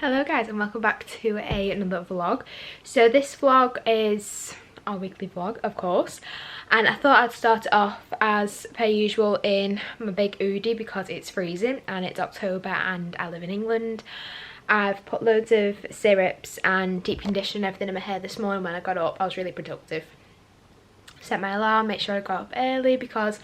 Hello guys and welcome back to another vlog. So this vlog is our weekly vlog, of course, and I thought I'd start it off as per usual in my big hoodie because it's freezing and it's October and I live in England. I've put loads of syrups and deep conditioner and everything in my hair this morning. When I got up I was really productive. Set my alarm, make sure I got up early because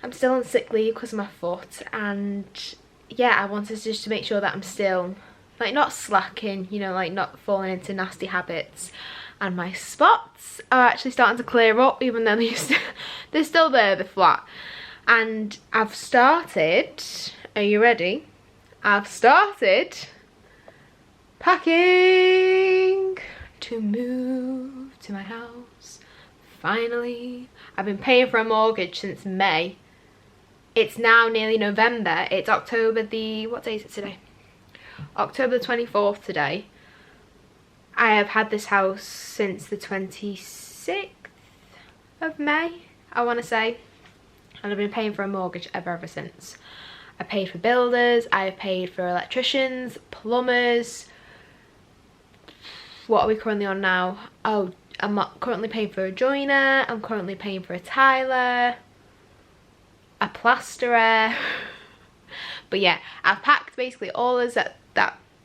I'm still on sick leave because of my foot, and yeah, I wanted just to make sure that I'm still like not slacking, you know, like not falling into nasty habits. And my spots are actually starting to clear up, even though they're still there, they're flat. And I've started, are you ready? I've started packing to move to my house, finally. I've been paying for a mortgage since May. It's now nearly November. It's October the, what day is it today? October the 24th today. I have had this house since the 26th of May, I want to say, and I've been paying for a mortgage ever since. I paid for builders, I've paid for electricians, plumbers. What are we currently on now? Oh, I'm not currently paying for a joiner, I'm currently paying for a tiler, a plasterer. But yeah, I've packed basically all that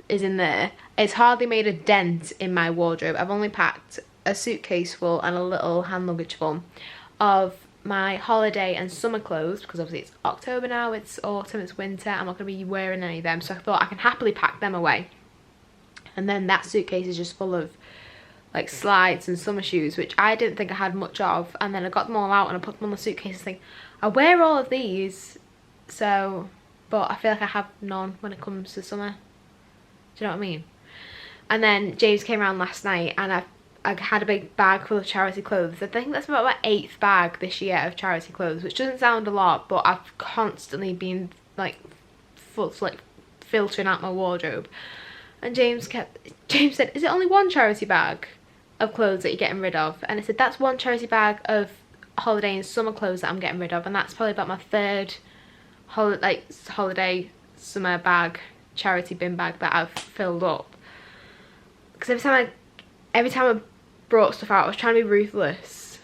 is in there. It's hardly made a dent in my wardrobe. I've only packed a suitcase full and a little hand luggage full of my holiday and summer clothes, because obviously it's October now, it's autumn, it's winter, I'm not going to be wearing any of them, so I thought I can happily pack them away. And then that suitcase is just full of like slides and summer shoes, which I didn't think I had much of, and then I got them all out and I put them on the suitcase and think, I wear all of these, so, but I feel like I have none when it comes to summer. Do you know what I mean? And then James came around last night and I had a big bag full of charity clothes. I think that's about my 8th bag this year of charity clothes, which doesn't sound a lot, but I've constantly been like filtering out my wardrobe. And James said, is it only one charity bag of clothes that you're getting rid of? And I said, that's one charity bag of holiday and summer clothes that I'm getting rid of, and that's probably about my 3rd holiday summer bag, charity bin bag that I've filled up. Because every time I brought stuff out I was trying to be ruthless,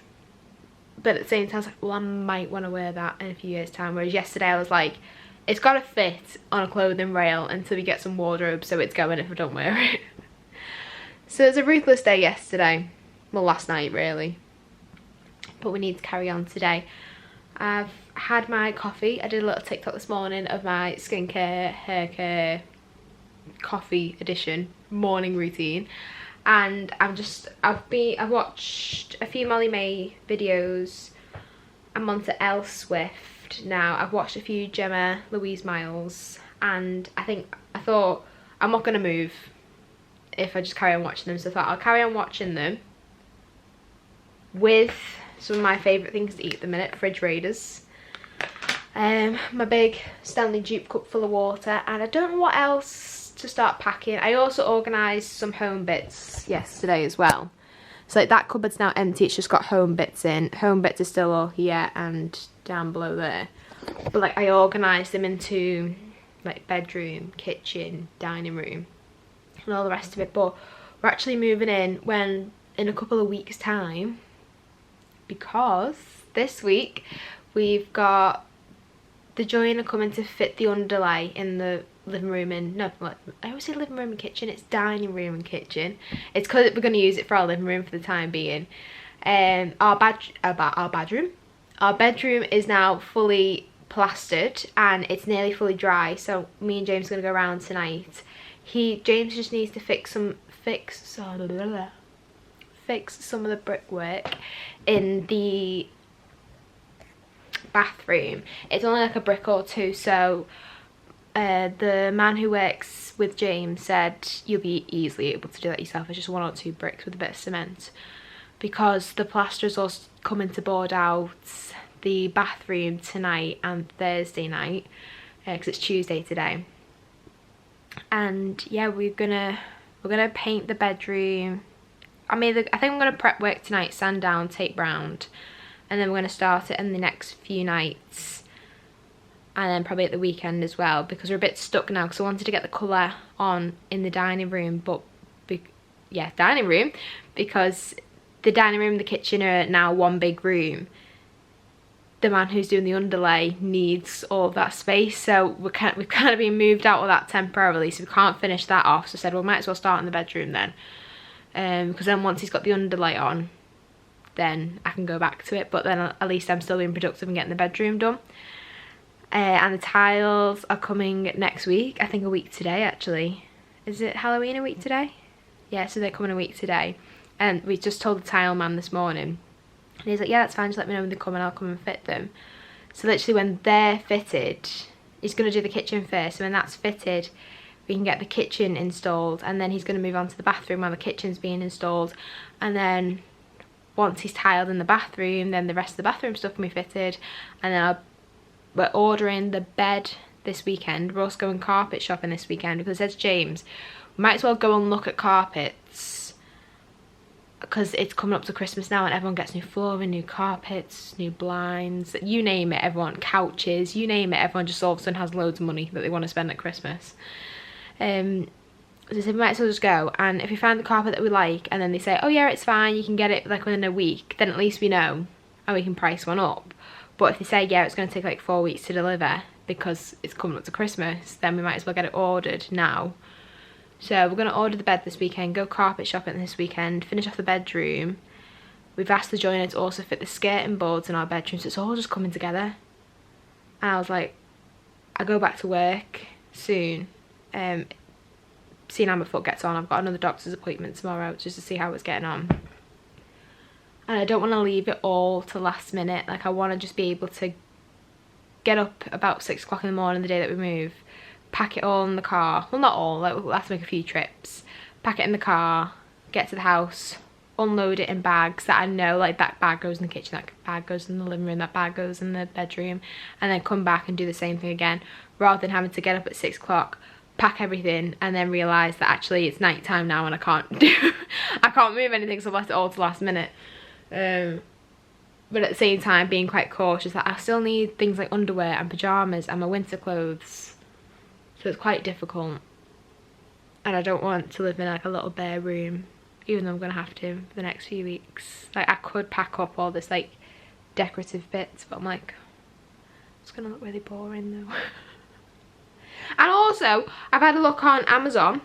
but at the same time I was like, well, I might want to wear that in a few years time, whereas yesterday I was like, it's got to fit on a clothing rail until we get some wardrobe, so it's going if I don't wear it. So it was a ruthless day yesterday, well, last night really, but we need to carry on today. I've had my coffee. I did a little TikTok this morning of my skincare, hair care, coffee edition morning routine, and I've watched a few Molly May videos. I'm on to Elle Swift now. I've watched a few Gemma Louise Miles, and I thought I'm not gonna move if I just carry on watching them, so I thought I'll carry on watching them with some of my favourite things to eat at the minute, fridge raiders, my big Stanley Dupe cup full of water, and I don't know what else to start packing. I also organised some home bits yesterday as well, so like that cupboard's now empty, it's just got home bits in. Home bits are still all here and down below there, but like I organised them into like bedroom, kitchen, dining room and all the rest of it. But we're actually moving in a couple of weeks time, because this week we've got the joiner coming to fit the underlay in the living room and, no, I always say living room and kitchen, it's dining room and kitchen. It's because we're going to use it for our living room for the time being. Our bedroom is now fully plastered and it's nearly fully dry, so me and James are going to go around tonight. James just needs to fix some of the brickwork in the bathroom. It's only like a brick or two, so the man who works with James said you'll be easily able to do that yourself. It's just 1 or 2 bricks with a bit of cement, because the plasterers all coming to board out the bathroom tonight and Thursday night, because it's Tuesday today. And yeah, we're gonna paint the bedroom. I think I'm going to prep work tonight, sand down, tape round, and then we're going to start it in the next few nights. and then probably at the weekend as well, because we're a bit stuck now, because I wanted to get the colour on in the dining room, but dining room, because the dining room and the kitchen are now one big room. The man who's doing the underlay needs all of that space, so we've kind of been moved out of that temporarily, so we can't finish that off. So I said, well, might as well start in the bedroom then, because then once he's got the underlay on, then I can go back to it, but then at least I'm still being productive and getting the bedroom done. And the tiles are coming next week, I think a week today actually. Is it Halloween a week today? Yeah, so they're coming a week today, and we just told the tile man this morning. And he's like, yeah, that's fine, just let me know when they come and I'll come and fit them. So literally when they're fitted, he's going to do the kitchen first. So when that's fitted, we can get the kitchen installed. And then he's going to move on to the bathroom while the kitchen's being installed. And then once he's tiled in the bathroom, then the rest of the bathroom stuff can be fitted. And then we're ordering the bed this weekend. We're also going carpet shopping this weekend, because it says James, we might as well go and look at carpets, because it's coming up to Christmas now and everyone gets new flooring, new carpets, new blinds, you name it, everyone, couches, you name it, everyone just all of a sudden has loads of money that they want to spend at Christmas. So they said we might as well just go, and if we find the carpet that we like and then they say, oh yeah, it's fine, you can get it like within a week, then at least we know and we can price one up. But if they say, yeah, it's going to take like 4 weeks to deliver because it's coming up to Christmas, then we might as well get it ordered now. So we're going to order the bed this weekend, go carpet shopping this weekend, finish off the bedroom. We've asked the joiner to also fit the skirting boards in our bedroom, so it's all just coming together. And I was like, I go back to work soon, seeing how my foot gets on. I've got another doctor's appointment tomorrow just to see how it's getting on. And I don't want to leave it all to last minute. Like, I want to just be able to get up about 6 o'clock in the morning the day that we move, pack it all in the car, well not all, like we'll have to make a few trips, pack it in the car, get to the house, unload it in bags that I know, like that bag goes in the kitchen, that bag goes in the living room, that bag goes in the bedroom, and then come back and do the same thing again, rather than having to get up at 6 o'clock, pack everything, and then realise that actually it's night time now and I can't move anything, so I've left it all to last minute. But at the same time being quite cautious that I still need things like underwear and pyjamas and my winter clothes. So it's quite difficult, and I don't want to live in like a little bare room, even though I'm going to have to for the next few weeks. Like, I could pack up all this like decorative bits, but I'm like, it's going to look really boring though. And also, I've had a look on Amazon,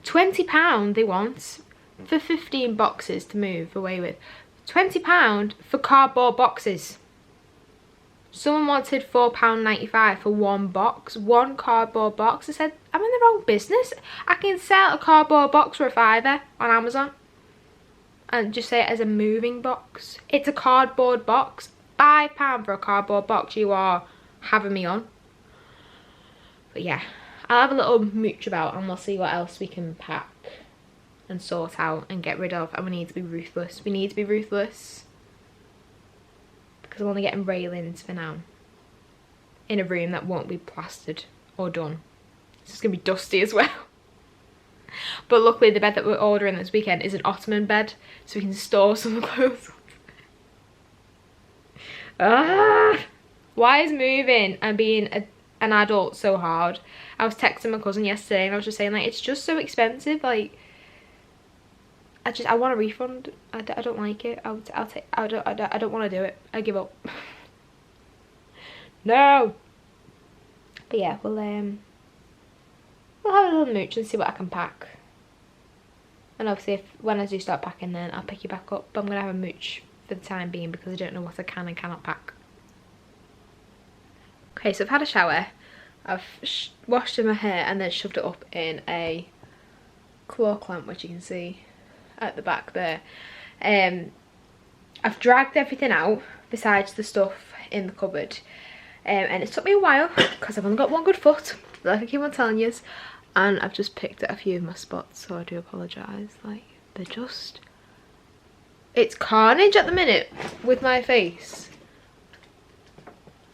£20 they want for 15 boxes to move away with. £20 for cardboard boxes. Someone wanted £4.95 for one box, one cardboard box. I said, I'm in the wrong business. I can sell a cardboard box for £5 on Amazon and just say it as a moving box. It's a cardboard box. £5 for a cardboard box. You are having me on. But yeah, I'll have a little mooch about and we'll see what else we can pack and sort out and get rid of. And we need to be ruthless. We need to be ruthless. Because I'm only getting railings for now in a room that won't be plastered or done. It's just going to be dusty as well. But luckily the bed that we're ordering this weekend is an ottoman bed, so we can store some clothes. Why is moving and being an adult so hard? I was texting my cousin yesterday and I was just saying, like, it's just so expensive. Like, I want a refund. I don't like it. I don't want to do it. I give up. No. But yeah, we'll have a little mooch and see what I can pack. And obviously, when I do start packing, then I'll pick you back up. But I'm gonna have a mooch for the time being because I don't know what I can and cannot pack. Okay, so I've had a shower. I've washed my hair and then shoved it up in a claw clamp, which you can see at the back there. I've dragged everything out besides the stuff in the cupboard, and it took me a while because I've only got one good foot, like I keep on telling you, and I've just picked at a few of my spots, so I do apologise. Like, they're just, it's carnage at the minute with my face.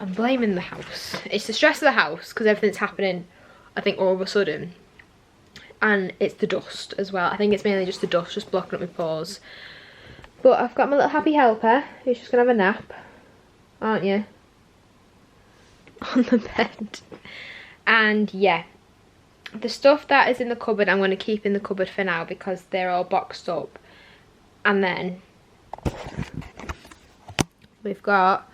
I'm blaming the house. It's the stress of the house because everything's happening, I think, all of a sudden. And it's the dust as well. I think it's mainly just the dust just blocking up my pores. But I've got my little happy helper who's just going to have a nap. Aren't you? on the bed. And yeah, the stuff that is in the cupboard I'm going to keep in the cupboard for now because they're all boxed up. And then we've got,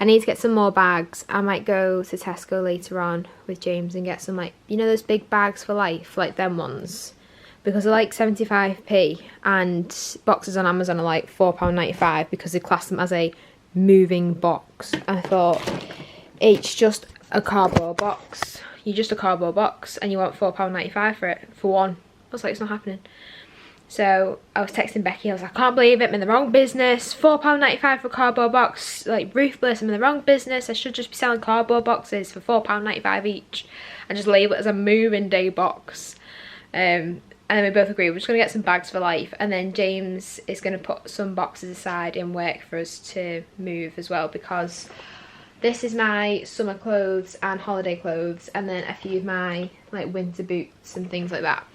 I need to get some more bags. I might go to Tesco later on with James and get some, like, you know those big bags for life, like them ones, because they're like 75p, and boxes on Amazon are like £4.95 because they class them as a moving box. I thought, it's just a cardboard box. You're just a cardboard box and you want £4.95 for it, for one. I was like, it's not happening. So I was texting Becky, I was like, I can't believe it, I'm in the wrong business. £4.95 for a cardboard box, like ruthless, I'm in the wrong business. I should just be selling cardboard boxes for £4.95 each and just label it as a moving day box. And then we both agreed we're just going to get some bags for life, and then James is going to put some boxes aside in work for us to move as well, because this is my summer clothes and holiday clothes, and then a few of my like winter boots and things like that.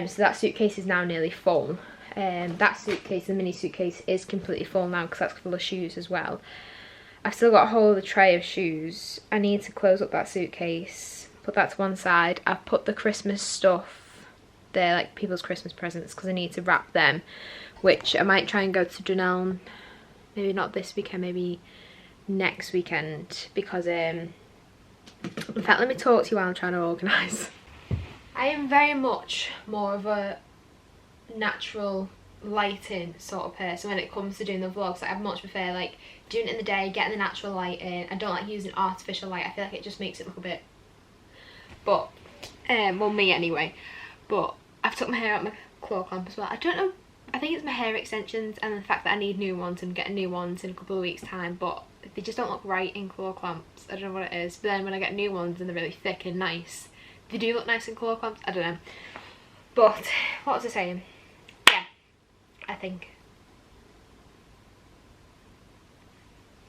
So that suitcase is now nearly full. That suitcase, the mini suitcase, is completely full now because that's full of shoes as well. I've still got a whole other tray of shoes. I need to close up that suitcase, put that to one side. I've put the Christmas stuff, they're like people's Christmas presents, because I need to wrap them, which I might try and go to Dunelm, maybe not this weekend, maybe next weekend, because in fact, let me talk to you while I'm trying to organise. I am very much more of a natural lighting sort of person when it comes to doing the vlogs. Like, I much prefer like doing it in the day, getting the natural light in. I don't like using artificial light. I feel like it just makes it look a bit, but well, me anyway. But I've took my hair out my claw clamp as well. I don't know, I think it's my hair extensions and the fact that I need new ones and getting new ones in a couple of weeks time, but they just don't look right in claw clamps. I don't know what it is, but then when I get new ones and they're really thick and nice, they do look nice in claw clamps. I don't know. But what was I saying? Yeah, I think,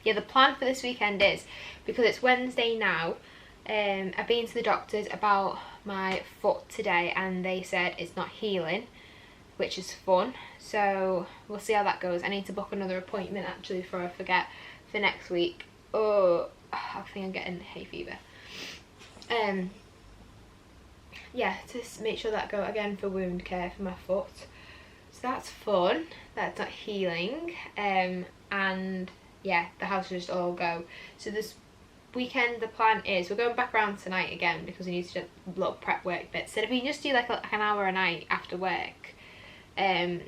yeah, the plan for this weekend is, because it's Wednesday now, I've been to the doctors about my foot today and they said it's not healing, which is fun. So we'll see how that goes. I need to book another appointment actually before I forget, for next week. Oh, I think I'm getting hay fever. Yeah, to make sure that I go again for wound care for my foot. So that's fun. That's not healing. And yeah, the house will just all go. So this weekend the plan is we're going back around tonight again because we need to do a little prep work bits. So if we can just do like an hour a night after work, then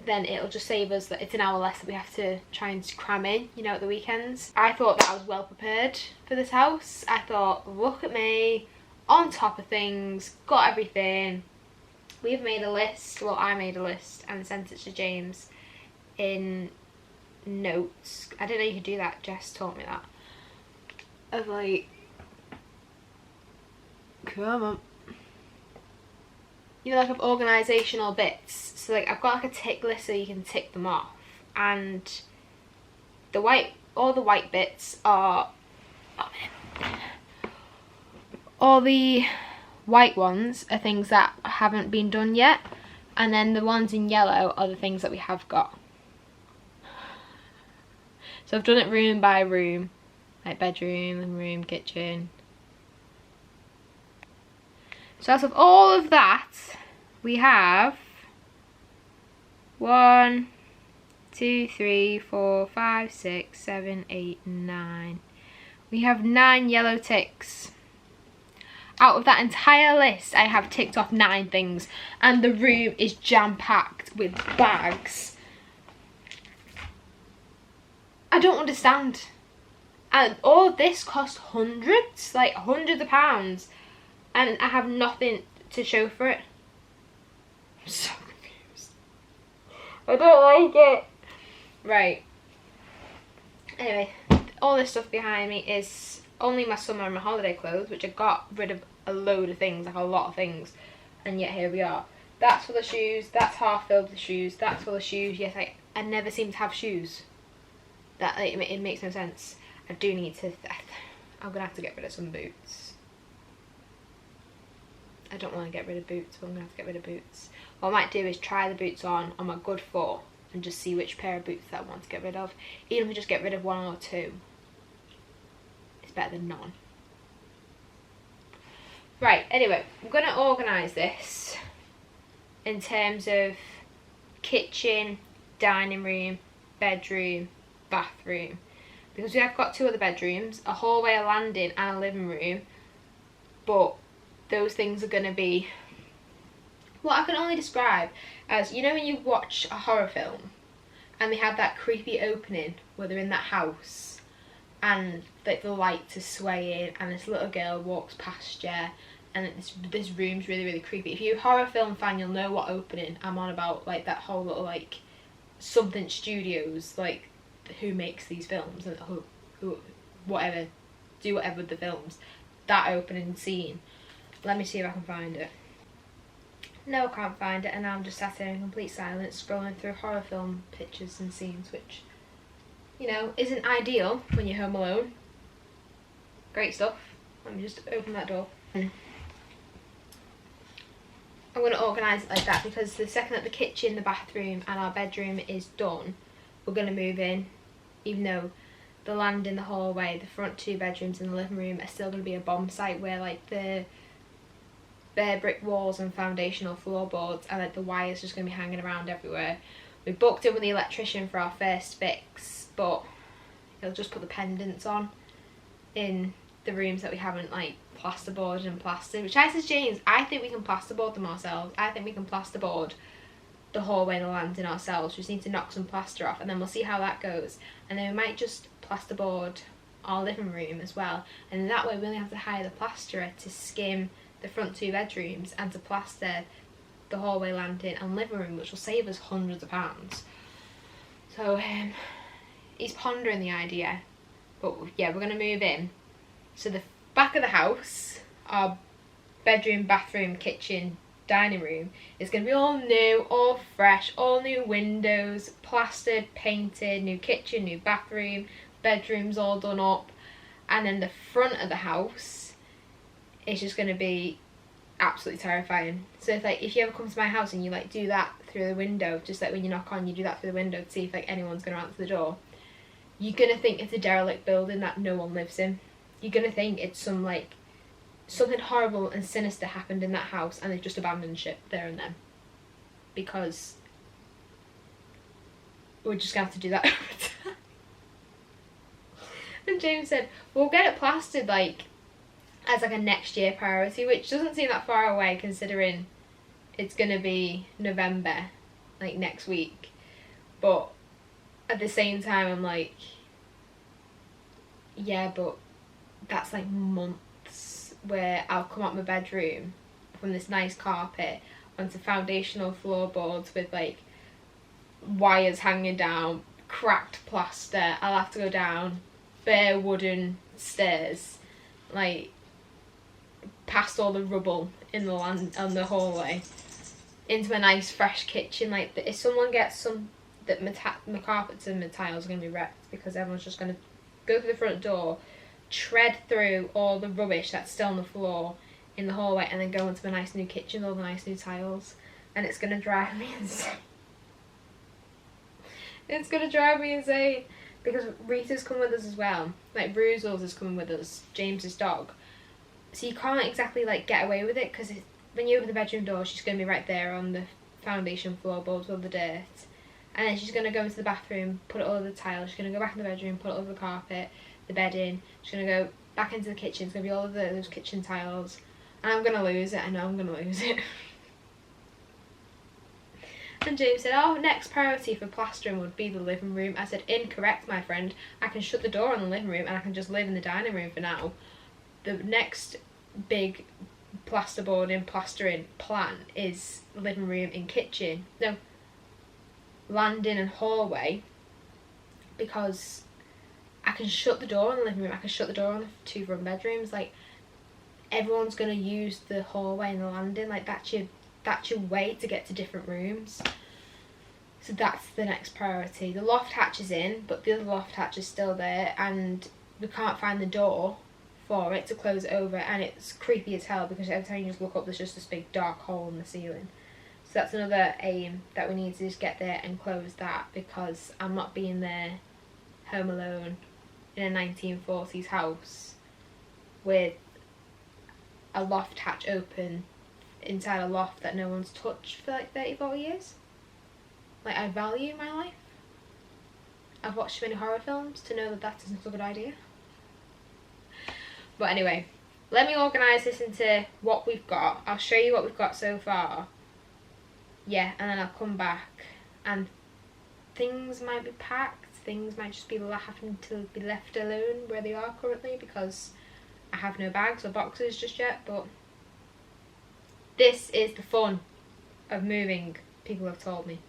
it'll just save us, that it's an hour less that we have to try and cram in, you know, at the weekends. I thought that I was well prepared for this house. I thought, look at me, on top of things, got everything. We've made a list, well, I made a list and sent it to James in notes. I didn't know you could do that, Jess taught me that. Of like, come on, you know, like of organisational bits. So like I've got like a tick list so you can tick them off, and the white, all the white bits are, all the white ones are things that haven't been done yet, and then the ones in yellow are the things that we have got. So I've done it room by room, like bedroom and room, kitchen. So out of all of that, we have 1, 2, 3, 4, 5, 6, 7, 8, 9. We have 9 yellow ticks. Out of that entire list, I have ticked off 9 things, and the room is jam-packed with bags. I don't understand. And all of this cost hundreds, like hundreds of pounds, and I have nothing to show for it. I'm so confused. I don't like it. Right. Anyway, all this stuff behind me is only my summer and my holiday clothes, which I got rid of a load of things, like a lot of things, and yet here we are. That's full of shoes, that's half filled with shoes, that's full of shoes. Yes, I never seem to have shoes. That it makes no sense. I do need to, I'm gonna have to get rid of some boots. I don't want to get rid of boots, but I'm gonna have to get rid of boots. What I might do is try the boots on my good foot and just see which pair of boots that I want to get rid of, even if I just get rid of 1 or 2. better than none. Right, anyway, I'm going to organise this in terms of kitchen, dining room, bedroom, bathroom. Because we have got 2 other bedrooms, a hallway, a landing and a living room. But those things are going to be what I can only describe as, you know when you watch a horror film and they have that creepy opening where they're in that house and like the lights are swaying and this little girl walks past you and this room's really, really creepy. If you're a horror film fan, you'll know what opening I'm on about, like that whole little like something studios, like who makes these films and who whatever, do whatever with the films. That opening scene. Let me see if I can find it. No, I can't find it, and now I'm just sat here in complete silence scrolling through horror film pictures and scenes, which, you know, isn't ideal when you're home alone. Great stuff. Let me just open that door. I'm going to organise it like that because the second that the kitchen, the bathroom and our bedroom is done, we're going to move in, even though the landing, the hallway, the front 2 bedrooms and the living room are still going to be a bomb site where like the bare brick walls and foundational floorboards and like the wires just going to be hanging around everywhere. We booked in with the electrician for our first fix, but he'll just put the pendants on in the rooms that we haven't like plasterboarded and plastered, which I said, James, I think we can plasterboard them ourselves. I think we can plasterboard the hallway and the landing ourselves. We just need to knock some plaster off and then we'll see how that goes, and then we might just plasterboard our living room as well, and that way we only have to hire the plasterer to skim the front 2 bedrooms and to plaster the hallway, landing and living room, which will save us hundreds of pounds. So he's pondering the idea, but yeah, we're going to move in. So the back of the house, our bedroom, bathroom, kitchen, dining room is going to be all new, all fresh, all new windows, plastered, painted, new kitchen, new bathroom, bedrooms all done up, and then the front of the house is just going to be absolutely terrifying. So if you ever come to my house and you like do that through the window, just like when you knock on, you do that through the window to see if like anyone's going to answer the door, you're going to think it's a derelict building that no one lives in. You're going to think it's something horrible and sinister happened in that house and they've just abandoned ship there and then, because we're just going to have to do that every time. And James said, we'll get it plastered like as like a next year priority, which doesn't seem that far away considering it's going to be November, like next week. But at the same time I'm like, yeah, but that's like months where I'll come out my bedroom from this nice carpet onto foundational floorboards with like wires hanging down, cracked plaster. I'll have to go down bare wooden stairs, like past all the rubble in the land on the hallway, into a nice fresh kitchen. Like if someone gets some that my carpets and my tiles are going to be wrecked because everyone's just going to go through the front door, tread through all the rubbish that's still on the floor in the hallway, and then go into my nice new kitchen with all the nice new tiles, and it's going to drive me insane. It's going to drive me insane because Rita's coming with us as well. Like Bruzel's is coming with us, James's dog. So you can't exactly like get away with it because when you open the bedroom door, she's going to be right there on the foundation floorboards with all the dirt. And then she's going to go into the bathroom, put it all over the tiles. She's going to go back in the bedroom, put it over the carpet, the bedding. She's going to go back into the kitchen. It's going to be all of those kitchen tiles. And I'm going to lose it. I know I'm going to lose it. And James said, oh, next priority for plastering would be the living room. I said, incorrect, my friend. I can shut the door on the living room and I can just live in the dining room for now. The next big plasterboarding, plastering plan is living room and kitchen. No, landing and hallway, because I can shut the door on the living room, I can shut the door on the 2 front bedrooms. Like, everyone's going to use the hallway and the landing. Like, that's your way to get to different rooms. So that's the next priority. The loft hatch is in, but the other loft hatch is still there, and we can't find the door for it to close it over, and it's creepy as hell because every time you just look up there's just this big dark hole in the ceiling. So that's another aim, that we need to just get there and close that, because I'm not being there home alone in a 1940s house with a loft hatch open inside a loft that no one's touched for like 30-40 years. Like, I value my life. I've watched too many horror films to know that that isn't a good idea. But anyway, let me organise this into what we've got. I'll show you what we've got so far. Yeah, and then I'll come back and things might be packed. Things might just be having to be left alone where they are currently because I have no bags or boxes just yet. But this is the fun of moving, people have told me.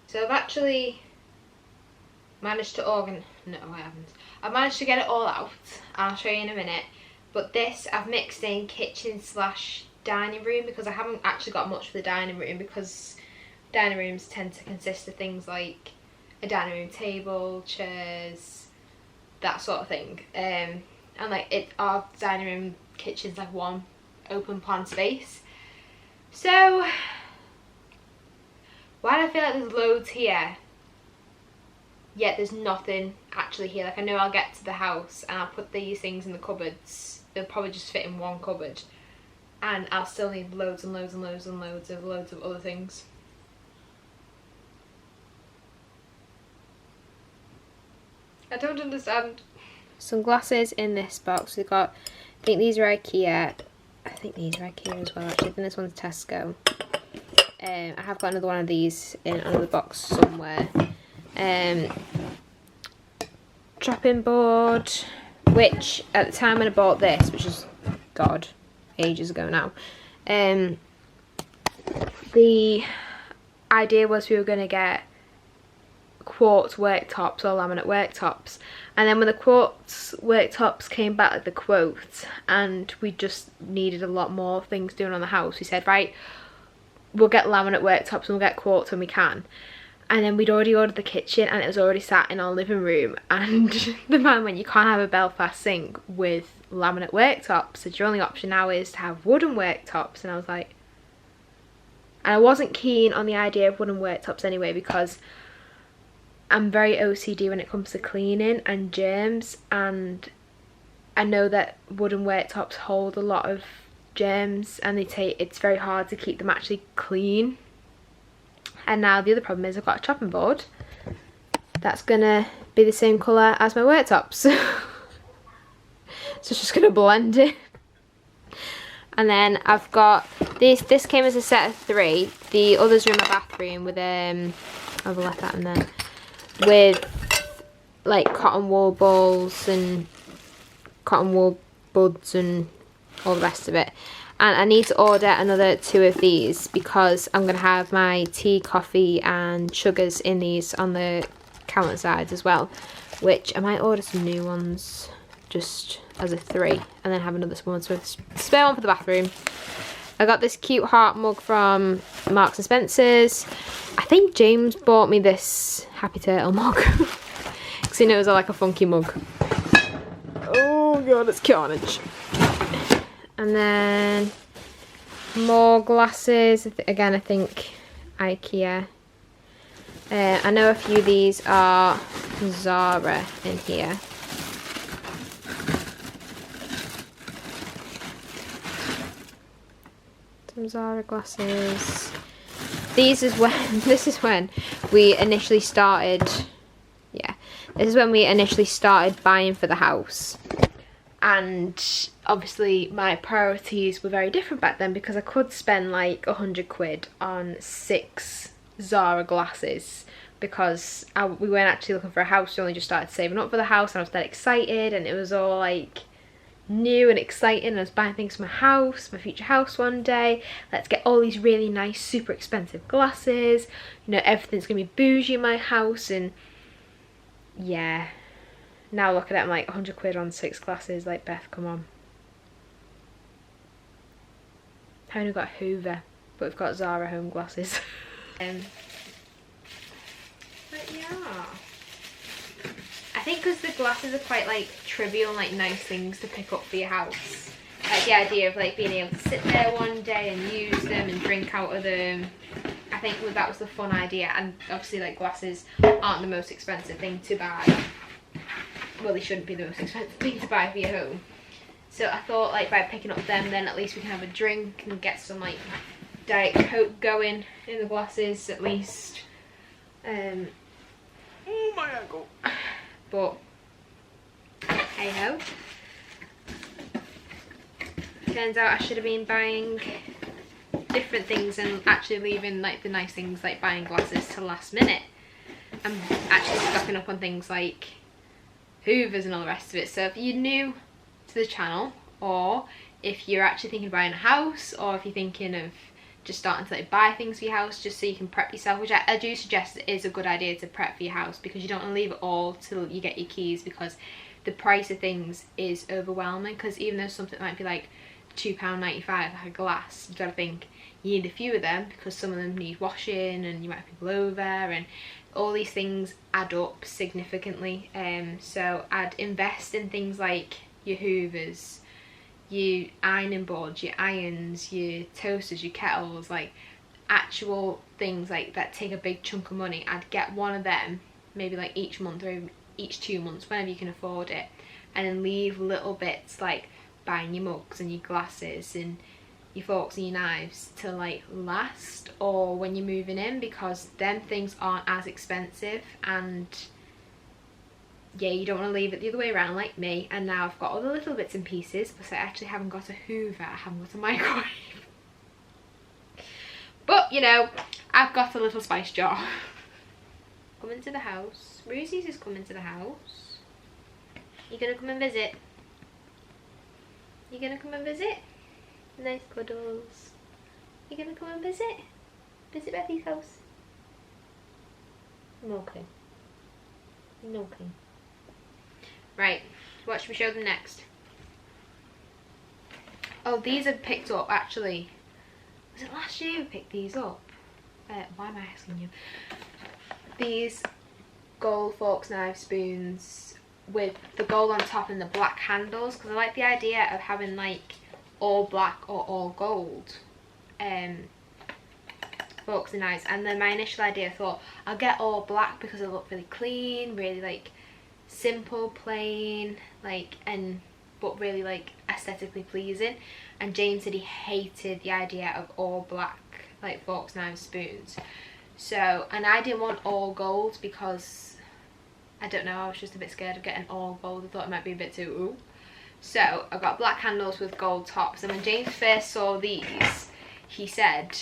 So I've actually managed to no, I haven't. I've managed to get it all out. I'll show you in a minute. But this I've mixed in kitchen / dining room because I haven't actually got much for the dining room, because dining rooms tend to consist of things like a dining room table, chairs, that sort of thing. And like our dining room kitchen's like one open plan space. So why do I feel like there's loads here, yet there's nothing actually here? Like, I know I'll get to the house and I'll put these things in the cupboards. They'll probably just fit in one cupboard. And I'll still need loads and loads and loads and loads of other things. I don't understand. Some glasses in this box. We've got, I think these are IKEA. I think these are IKEA as well, actually. I think this one's Tesco. I have got another one of these in another box somewhere. Chopping board, which at the time when I bought this, which is, God, ages ago now, the idea was we were going to get quartz worktops or laminate worktops, and then when the quartz worktops came back, like the quote, and we just needed a lot more things doing on the house, we said, right, we'll get laminate worktops and we'll get quartz when we can. And then we'd already ordered the kitchen and it was already sat in our living room, and the man went, you can't have a Belfast sink with laminate worktops, so your only option now is to have wooden worktops. And I was like, and I wasn't keen on the idea of wooden worktops anyway, because I'm very OCD when it comes to cleaning and germs, and I know that wooden worktops hold a lot of germs and it's very hard to keep them actually clean. And now the other problem is I've got a chopping board that's gonna be the same colour as my worktops. So it's just gonna blend it. And then I've got this came as a set of 3. The others are in my bathroom with I've left that in there, with like cotton wool balls and cotton wool buds and all the rest of it. And I need to order another 2 of these because I'm going to have my tea, coffee and sugars in these on the counter sides as well, which I might order some new ones just as a 3 and then have another small one, so spare one for the bathroom. I got this cute heart mug from Marks and Spencer's. I think James bought me this Happy Turtle mug because he knows I like a funky mug. Oh god, it's carnage. And then more glasses. Again, I think IKEA. I know a few of these are Zara in here. Some Zara glasses. This is when we initially started. Yeah, this is when we initially started buying for the house. And obviously my priorities were very different back then, because I could spend like 100 quid on 6 Zara glasses, because we weren't actually looking for a house, we only just started saving up for the house, and I was that excited and it was all like new and exciting. I was buying things for my house, my future house one day. Let's get all these really nice, super expensive glasses, you know, everything's gonna be bougie in my house. And yeah, now look at it, I'm like 100 quid on 6 glasses, like, Beth, come on. I only got Hoover, but we've got Zara home glasses. But yeah, I think because the glasses are quite like trivial and like nice things to pick up for your house, like the idea of like being able to sit there one day and use them and drink out of them, I think that was the fun idea. And obviously like glasses aren't the most expensive thing to buy. Well, they shouldn't be the most expensive thing to buy for your home. So I thought like by picking up them, then at least we can have a drink and get some like Diet Coke going in the glasses at least. Oh my ankle. But hey ho. Turns out I should have been buying different things and actually leaving like the nice things like buying glasses to last minute. I'm actually stocking up on things like hoovers and all the rest of it. So if you're new to the channel, or if you're actually thinking of buying a house, or if you're thinking of just starting to like buy things for your house just so you can prep yourself, which I do suggest is a good idea to prep for your house, because you don't want to leave it all till you get your keys, because the price of things is overwhelming. Because even though something might be like £2.95 like a glass, you've got to think you need a few of them because some of them need washing and you might have people over, and all these things add up significantly. So I'd invest in things like your hoovers, your ironing boards, your irons, your toasters, your kettles, like actual things like that take a big chunk of money. I'd get one of them maybe like each month or each 2 months, whenever you can afford it, and then leave little bits like buying your mugs and your glasses and your forks and your knives to like last, or when you're moving in, because them things aren't as expensive. And yeah, you don't want to leave it the other way around like me. And now I've got all the little bits and pieces, because I actually haven't got a hoover, I haven't got a microwave. But you know, I've got a little spice jar. Coming to the house. Rosie's is coming to the house. You gonna come and visit? You gonna come and visit? Nice cuddles. You gonna come and visit? Visit Bethy's house? Okay. Okay. Right, what should we show them next? Oh, these are picked up actually. Was it last year we picked these up? Why am I asking you? These gold forks, knives, spoons with the gold on top and the black handles, because I like the idea of having like all black or all gold forks and knives. And then my initial idea, I thought I'll get all black because they look really clean, really like simple, plain, like, and but really like aesthetically pleasing. And James said he hated the idea of all black like forks, knives, spoons. So, and I didn't want all gold because I don't know, I was just a bit scared of getting all gold. I thought it might be a bit too ooh. So I got black handles with gold tops. And when James first saw these, he said,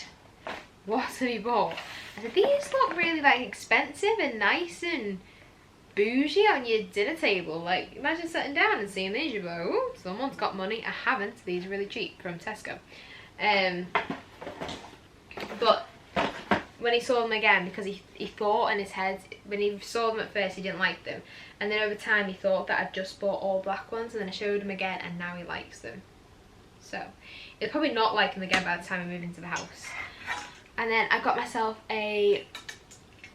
what have you bought? I said, these look really like expensive and nice and bougie on your dinner table. Like, imagine sitting down and seeing these, you go, oh, someone's got money. I haven't. These are really cheap from Tesco. But when he saw them again, because he thought in his head, when he saw them at first he didn't like them, and then over time he thought that I'd just bought all black ones, and then I showed him again and now he likes them. So he'll probably not like them again by the time we move into the house. And then I got myself a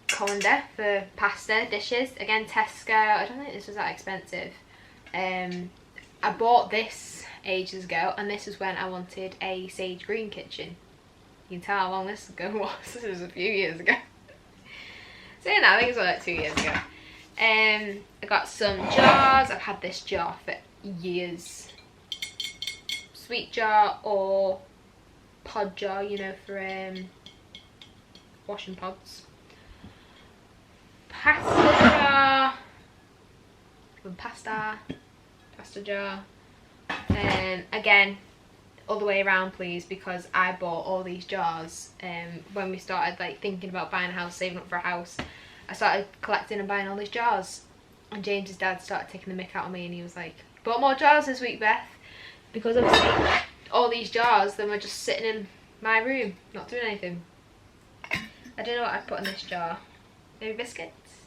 colander for pasta dishes, again Tesco. I don't think this was that expensive. I bought this ages ago, and this was when I wanted a sage green kitchen. You can tell how long this ago was. This was a few years ago. So yeah, I think it was like 2 years ago. I got some jars. I've had this jar for years. Sweet jar or pod jar, you know, for washing pods. Pasta jar. Pasta jar. Again, other way around please, because I bought all these jars when we started like thinking about buying a house, saving up for a house. I started collecting and buying all these jars, and James's dad started taking the mick out of me, and he was like, bought more jars this week, Beth, because obviously all these jars then were just sitting in my room not doing anything. I don't know what I'd put in this jar. Maybe biscuits.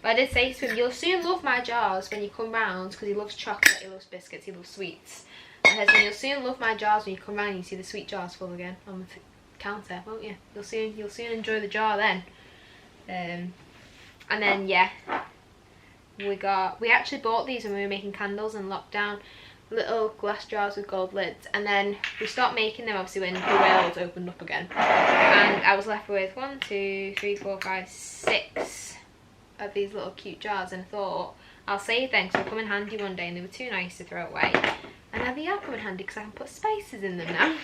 But I did say to him, you'll soon love my jars when you come round, because he loves chocolate, he loves biscuits, he loves sweets. And you'll soon love my jars when you come round and you see the sweet jars full again on the counter, won't you? You'll soon enjoy the jar then. And then yeah, we actually bought these when we were making candles in lockdown, little glass jars with gold lids, and then we stopped making them obviously when the world opened up again, and I was left with 1, 2, 3, 4, 5, 6 of these little cute jars, and I thought I'll save them because they'll come in handy one day, and they were too nice to throw away. And now they are coming handy because I can put spices in them now.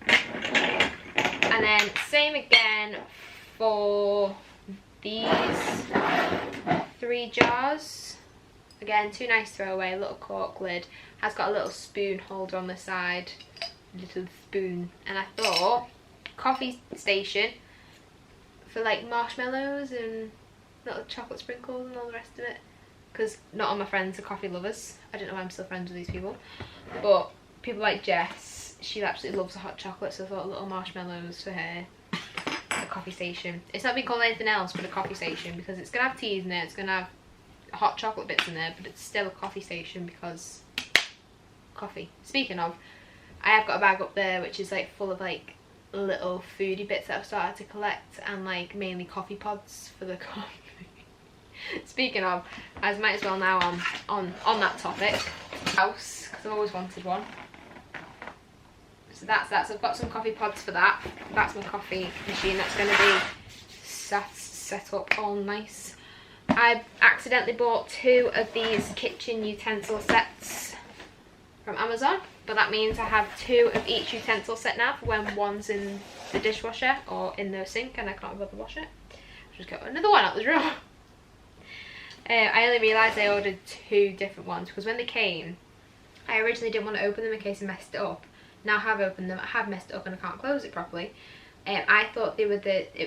And then same again for these 3 jars. Again, too nice throwaway, little cork lid. Has got a little spoon holder on the side. Little spoon. And I thought, coffee station for like marshmallows and little chocolate sprinkles and all the rest of it. Because not all my friends are coffee lovers. I don't know why I'm still friends with these people. But people like Jess, she absolutely loves the hot chocolate, so I thought little marshmallows for her. A coffee station. It's not been called anything else but a coffee station because it's going to have teas in there, it's going to have hot chocolate bits in there, but it's still a coffee station because coffee. Speaking of, I have got a bag up there which is like full of like little foodie bits that I've started to collect, and like mainly coffee pods for the coffee. Speaking of, I might as well now on that topic, house, because I've always wanted one. So that's that. So I've got some coffee pods for that. That's my coffee machine. That's going to be set up all nice. I accidentally bought 2 of these kitchen utensil sets from Amazon, but that means I have 2 of each utensil set now for when one's in the dishwasher or in the sink and I can't bother to wash it. I'll just get another one out the drawer. I only realised I ordered 2 different ones because when they came, I originally didn't want to open them in case I messed it up. Now I have opened them, I have messed it up and I can't close it properly. I thought it was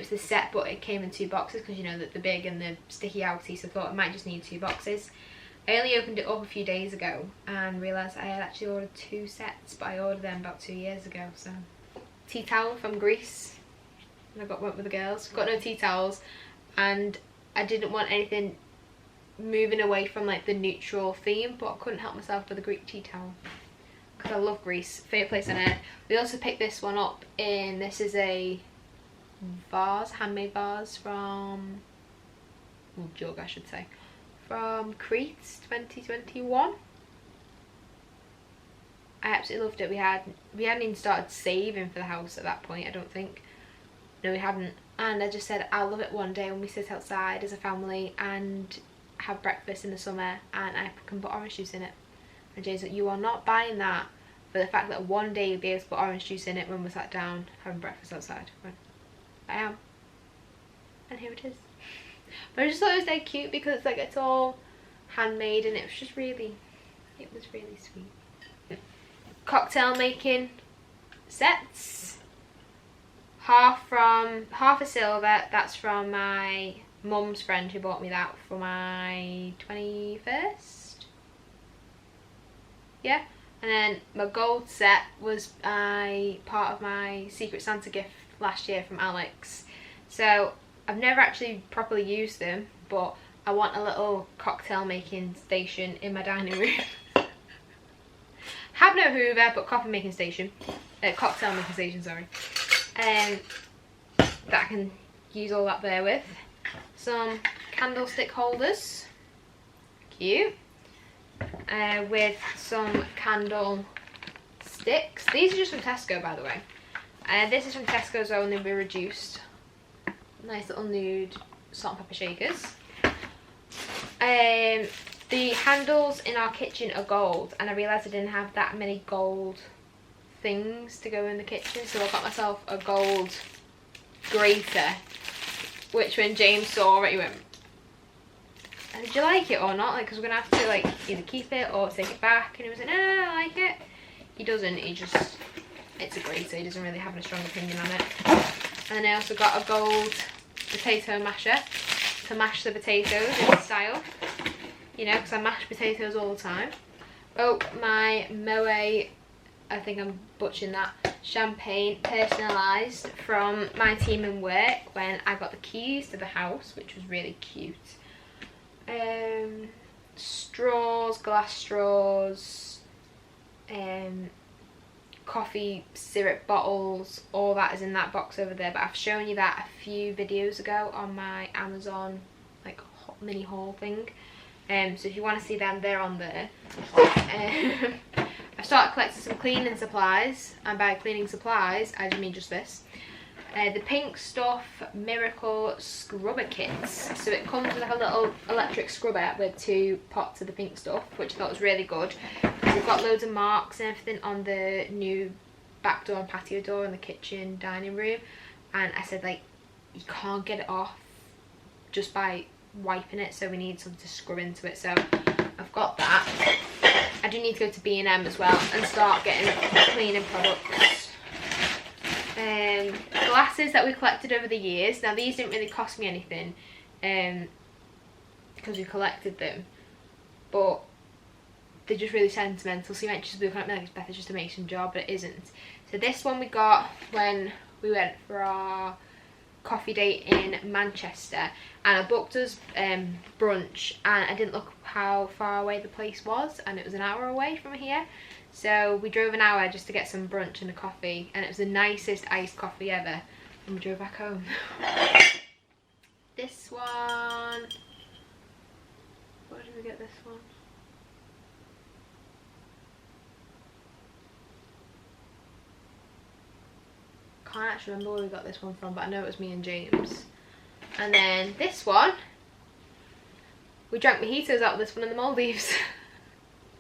the set, but it came in 2 boxes because you know that the big and the sticky outy, so I thought I might just need 2 boxes. I only opened it up a few days ago and realised I had actually ordered 2 sets, but I ordered them about 2 years ago. So tea towel from Greece, and I went with the girls. Got no tea towels, and I didn't want anything moving away from like the neutral theme, but I couldn't help myself with a Greek tea towel because I love Greece. Favourite place on earth. We also picked this one up in, this is a vase, handmade vase from, well, jug I should say, from Crete 2021. I absolutely loved it. We hadn't even started saving for the house at that point, I don't think. No, we hadn't. And I just said I'll love it one day when we sit outside as a family and have breakfast in the summer and I can put orange juice in it. And Jay's like, you are not buying that for the fact that one day you'll be able to put orange juice in it when we're sat down having breakfast outside. I am. And here it is. But I just thought it was very cute because like it's all handmade and it was just really, it was really sweet. Cocktail making sets. Half a silver, that's from my mum's friend who bought me that for my 21st. Yeah. And then my gold set was part of my Secret Santa gift last year from Alex. So I've never actually properly used them, but I want a little cocktail making station in my dining room. Have no Hoover, but coffee making station. Cocktail making station, sorry. That I can use all that there with. Some candlestick holders. Cute. With some candle sticks. These are just from Tesco, by the way. This is from Tesco's only, we reduced. Nice little nude salt and pepper shakers. The handles in our kitchen are gold, and I realised I didn't have that many gold things to go in the kitchen, so I got myself a gold grater, which when James saw it, he went, did you like it or not? Like, because we're going to have to like either keep it or take it back. And he was like, no, I like it. He doesn't, he just, it's a grater, he doesn't really have a strong opinion on it. And then I also got a gold potato masher to mash the potatoes in style. You know, because I mash potatoes all the time. Oh, my Moe, I think I'm butchering that, champagne personalised from my team in work when I got the keys to the house, which was really cute. Straws, glass straws, coffee syrup bottles, all that is in that box over there, but I've shown you that a few videos ago on my Amazon like mini haul thing. So if you want to see them, they're on there. I've started collecting some cleaning supplies, and by cleaning supplies I just mean just this. The Pink Stuff Miracle Scrubber Kits. So it comes with like a little electric scrubber with 2 pots of the pink stuff, which I thought was really good. We've got loads of marks and everything on the new back door and patio door in the kitchen dining room, and I said, like, you can't get it off just by wiping it, so we need something to scrub into it. So I've got that. I do need to go to B&M as well and start getting cleaning products. Glasses that we collected over the years. Now these didn't really cost me anything because we collected them, but they're just really sentimental. So you might just be looking at me like it's better just a mason jar, but it isn't. So this one we got when we went for our coffee date in Manchester, and I booked us brunch, and I didn't look how far away the place was, and it was an hour away from here. So we drove an hour just to get some brunch and a coffee, and it was the nicest iced coffee ever, and we drove back home. This one, where did we get this one? I can't actually remember where we got this one from, but I know it was me and James. And then this one, we drank mojitos out of this one in the Maldives.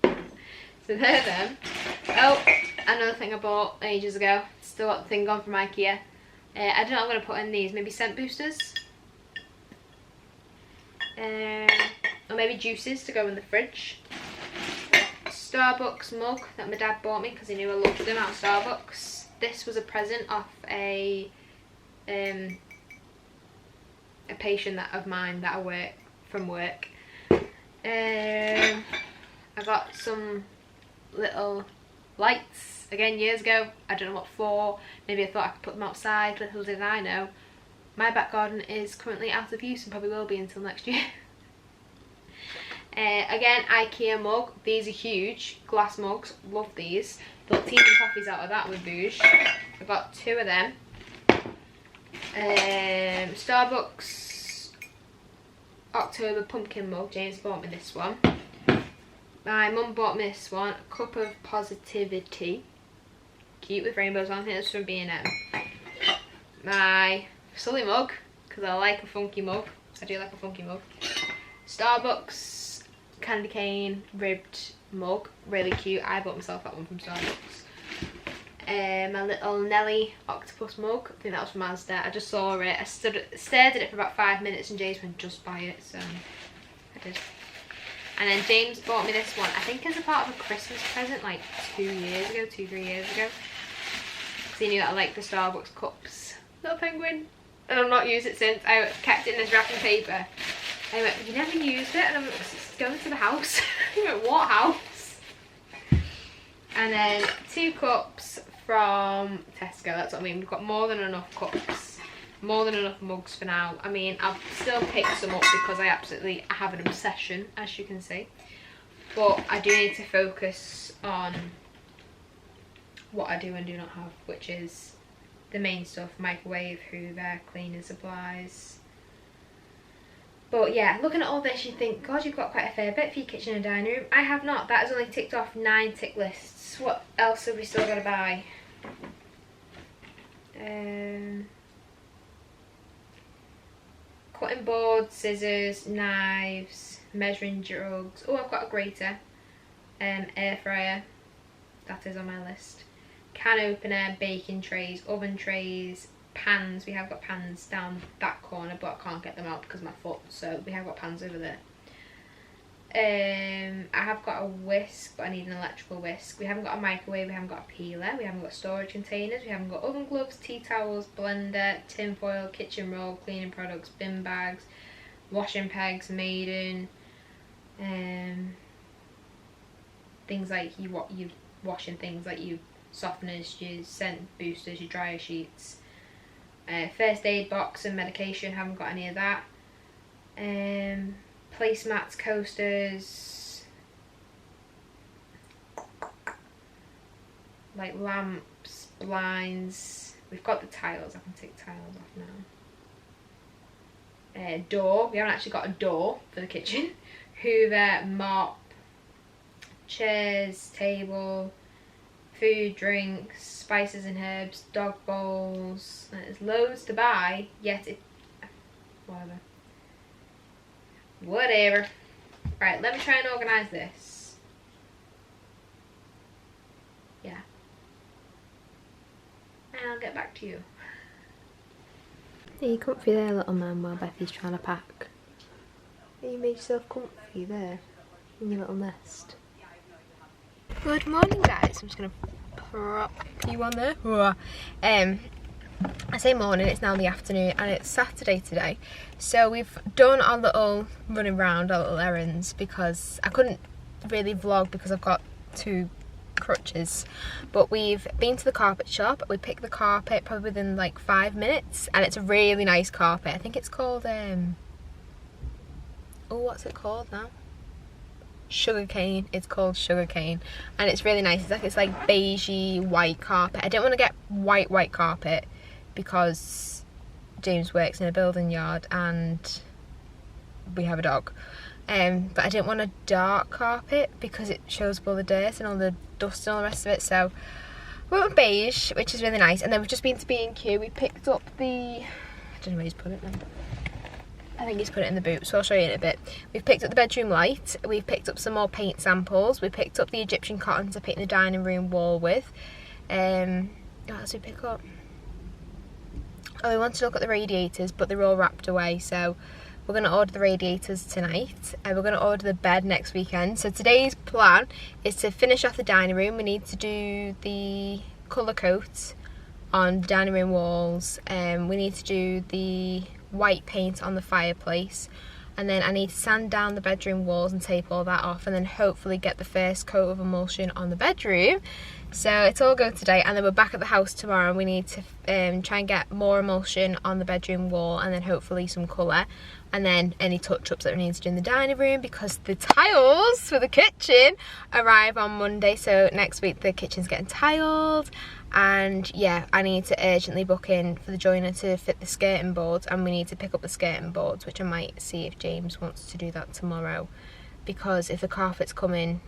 So they're them. Oh, another thing I bought ages ago. Still got the thing gone from IKEA. I don't know what I'm going to put in these. Maybe scent boosters. Or maybe juices to go in the fridge. Starbucks mug that my dad bought me because he knew I loved them out of Starbucks. This was a present off a patient of mine that I work from work. I got some little lights again years ago. I don't know what for. Maybe I thought I could put them outside. Little did I know, my back garden is currently out of use and probably will be until next year. Again, IKEA mug. These are huge glass mugs. Love these. Got teas and coffees out of that with bouge. I got 2 of them. Starbucks October pumpkin mug. James bought me this one. My mum bought me this one. A Cup of Positivity. Cute with rainbows on. I think it's from B&M. My Sully mug, because I like a funky mug. I do like a funky mug. Starbucks candy cane ribbed mug, really cute. I bought myself that one from Starbucks. My little Nelly octopus mug, I think that was from Asda. I just saw it, I stared at it for about 5 minutes, and James went, just buy it, so I did. And then James bought me this one, I think as a part of a Christmas present like 2, 3 years ago, because he knew that I liked the Starbucks cups. Little penguin. And I've not used it since. I kept it in this wrapping paper. I went, you never used it? And I'm like, it's going to the house. He went, what house? And then 2 cups from Tesco. That's what I mean. We've got more than enough cups. More than enough mugs for now. I mean, I've still picked some up because I have an obsession, as you can see. But I do need to focus on what I do and do not have, which is the main stuff: microwave, hoover, cleaning supplies. But yeah, looking at all this, you think, God, you've got quite a fair bit for your kitchen and dining room. I have not. That has only ticked off 9 tick lists. What else have we still got to buy? Cutting boards, scissors, knives, measuring jugs. Oh, I've got a grater. Air fryer. That is on my list. Can opener, baking trays, oven trays, pans. We have got pans down that corner, but I can't get them out because of my foot, so we have got pans over there. I have got a whisk, but I need an electrical whisk. We haven't got a microwave, we haven't got a peeler, we haven't got storage containers, we haven't got oven gloves, tea towels, blender, tin foil, kitchen roll, cleaning products, bin bags, washing pegs, maiden, things like you washing things like you softeners, your scent boosters, your dryer sheets, first aid box and medication. Haven't got any of that. Placemats, coasters, like lamps, blinds. We've got the tiles. I can take tiles off now. Door. We haven't actually got a door for the kitchen. Hoover, mop, chairs, table, food, drinks, spices and herbs, dog bowls. There's loads to buy, yet it... Whatever. Right, let me try and organise this. Yeah. And I'll get back to you. Are you comfy there, little man, while Bethy's trying to pack? You made yourself comfy there in your little nest. Good morning, guys. I'm just gonna prop you on there. I say morning, it's now the afternoon and it's Saturday today. So we've done our little running around, our little errands, because I couldn't really vlog because I've got 2 crutches. But we've been to the carpet shop. We picked the carpet probably within like 5 minutes, and it's a really nice carpet. I think it's called oh, what's it called now? Sugarcane. It's called Sugarcane, and it's really nice. It's like beigey white carpet. I didn't want to get white carpet because James works in a building yard and we have a dog. But I didn't want a dark carpet because it shows up all the dirt and all the dust and all the rest of it. So we went with beige, which is really nice. And then we've just been to B&Q. We picked up the... I don't know where he's put it now. I think he's put it in the boot, so I'll show you in a bit. We've picked up the bedroom light. We've picked up some more paint samples. We picked up the Egyptian cotton to paint the dining room wall with. What else did we pick up? Oh, we wanted to look at the radiators, but they're all wrapped away, so we're going to order the radiators tonight. We're going to order the bed next weekend. So today's plan is to finish off the dining room. We need to do the colour coat on the dining room walls. We need to do the white paint on the fireplace, and then I need to sand down the bedroom walls and tape all that off, and then hopefully get the first coat of emulsion on the bedroom. So it's all go today, and then we're back at the house tomorrow, and we need to try and get more emulsion on the bedroom wall, and then hopefully some colour, and then any touch-ups that we need to do in the dining room, because the tiles for the kitchen arrive on Monday. So next week the kitchen's getting tiled. And yeah, I need to urgently book in for the joiner to fit the skirting boards, and we need to pick up the skirting boards, which I might see if James wants to do that tomorrow, because if the carpet's coming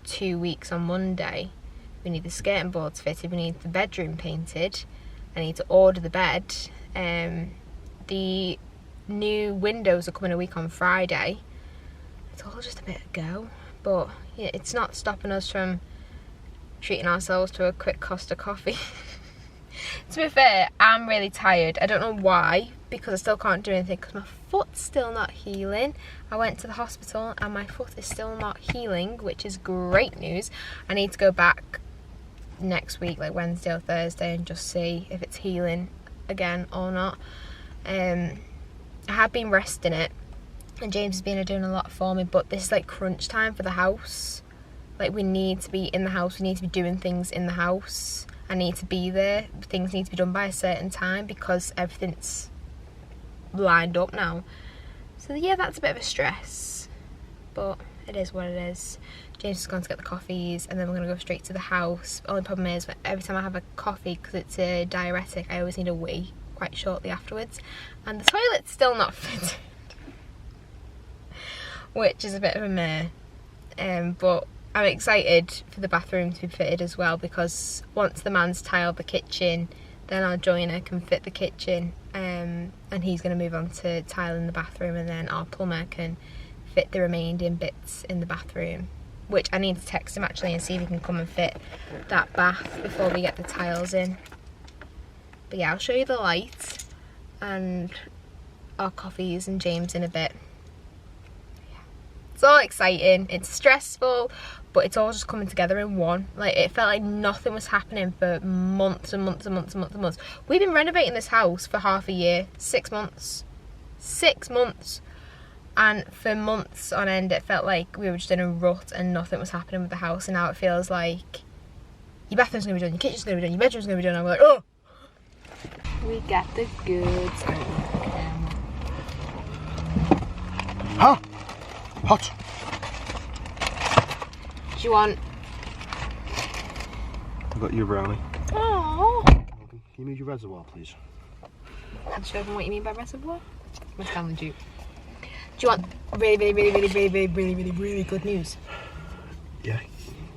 2 weeks on Monday, we need the skirting boards fitted, we need the bedroom painted, I need to order the bed. The new windows are coming a week on Friday. It's all just a bit of go, but yeah, it's not stopping us from treating ourselves to a quick Costa coffee. To be fair, I'm really tired. I don't know why, because I still can't do anything because my foot's still not healing. I went to the hospital and my foot is still not healing, which is great news. I need to go back next week, like Wednesday or Thursday, and just see if it's healing again or not. I have been resting it, and James has been doing a lot for me, but this is like crunch time for the house. Like, we need to be in the house, we need to be doing things in the house. I need to be there, things need to be done by a certain time because everything's lined up now. So yeah, that's a bit of a stress, but it is what it is. James has gone to get the coffees, and then we're going to go straight to the house. Only problem is, every time I have a coffee, because it's a diuretic, I always need a wee quite shortly afterwards. And the toilet's still not fitted, which is a bit of a meh. But I'm excited for the bathroom to be fitted as well, because once the man's tiled the kitchen, then our joiner can fit the kitchen, and he's going to move on to tiling the bathroom, and then our plumber can fit the remaining bits in the bathroom, which I need to text him actually and see if he can come and fit that bath before we get the tiles in. But yeah, I'll show you the lights and our coffees and James in a bit. It's all exciting, it's stressful, but it's all just coming together in one. Like, it felt like nothing was happening for months and months and months and months and months. We've been renovating this house for half a year, 6 months. 6 months. And for months on end, it felt like we were just in a rut and nothing was happening with the house. And now it feels like your bathroom's gonna be done, your kitchen's gonna be done, your bedroom's gonna be done. And we're like, oh! We got the goods. Huh? Hot. Do you want? I've got you a brownie. Oh. Can you move your reservoir, please? I'll show them what you mean by reservoir. My Stanley Duke. Do you want really good news? Yeah.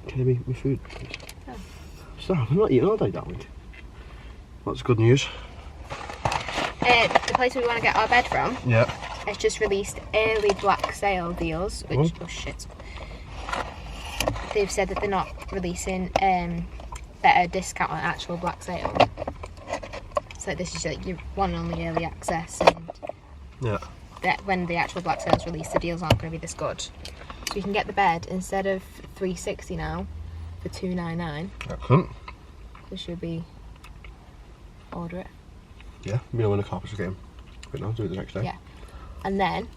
Can you make me food, please? Oh. So, I'm not eating all day, darling. That's good news. The place we want to get our bed from Yeah. has just released early black sale deals, which, oh shit. They've said that they're not releasing better discount on actual black sale. So this is like your one and only early access, and Yeah. that when the actual black sale's released, the deals aren't going to be this good. So you can get the bed instead of $360 now for $299. Excellent. This should be order it. Yeah, me when the carpets are getting. But no, I'll do it the next day. Yeah, and then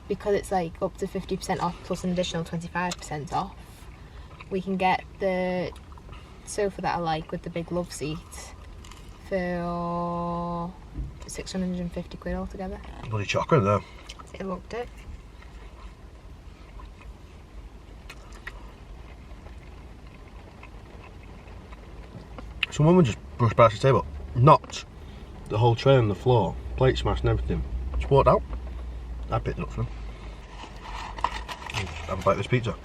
because it's like up to 50% off plus an additional 25% off, we can get the sofa that I like with the big love seat for 650 quid altogether. Bloody chocolate there. So it looked it. Someone would just brush past the table, knocked the whole tray on the floor, plate smashed and everything. Just walked out. I picked it up for him. Have a bite of this pizza.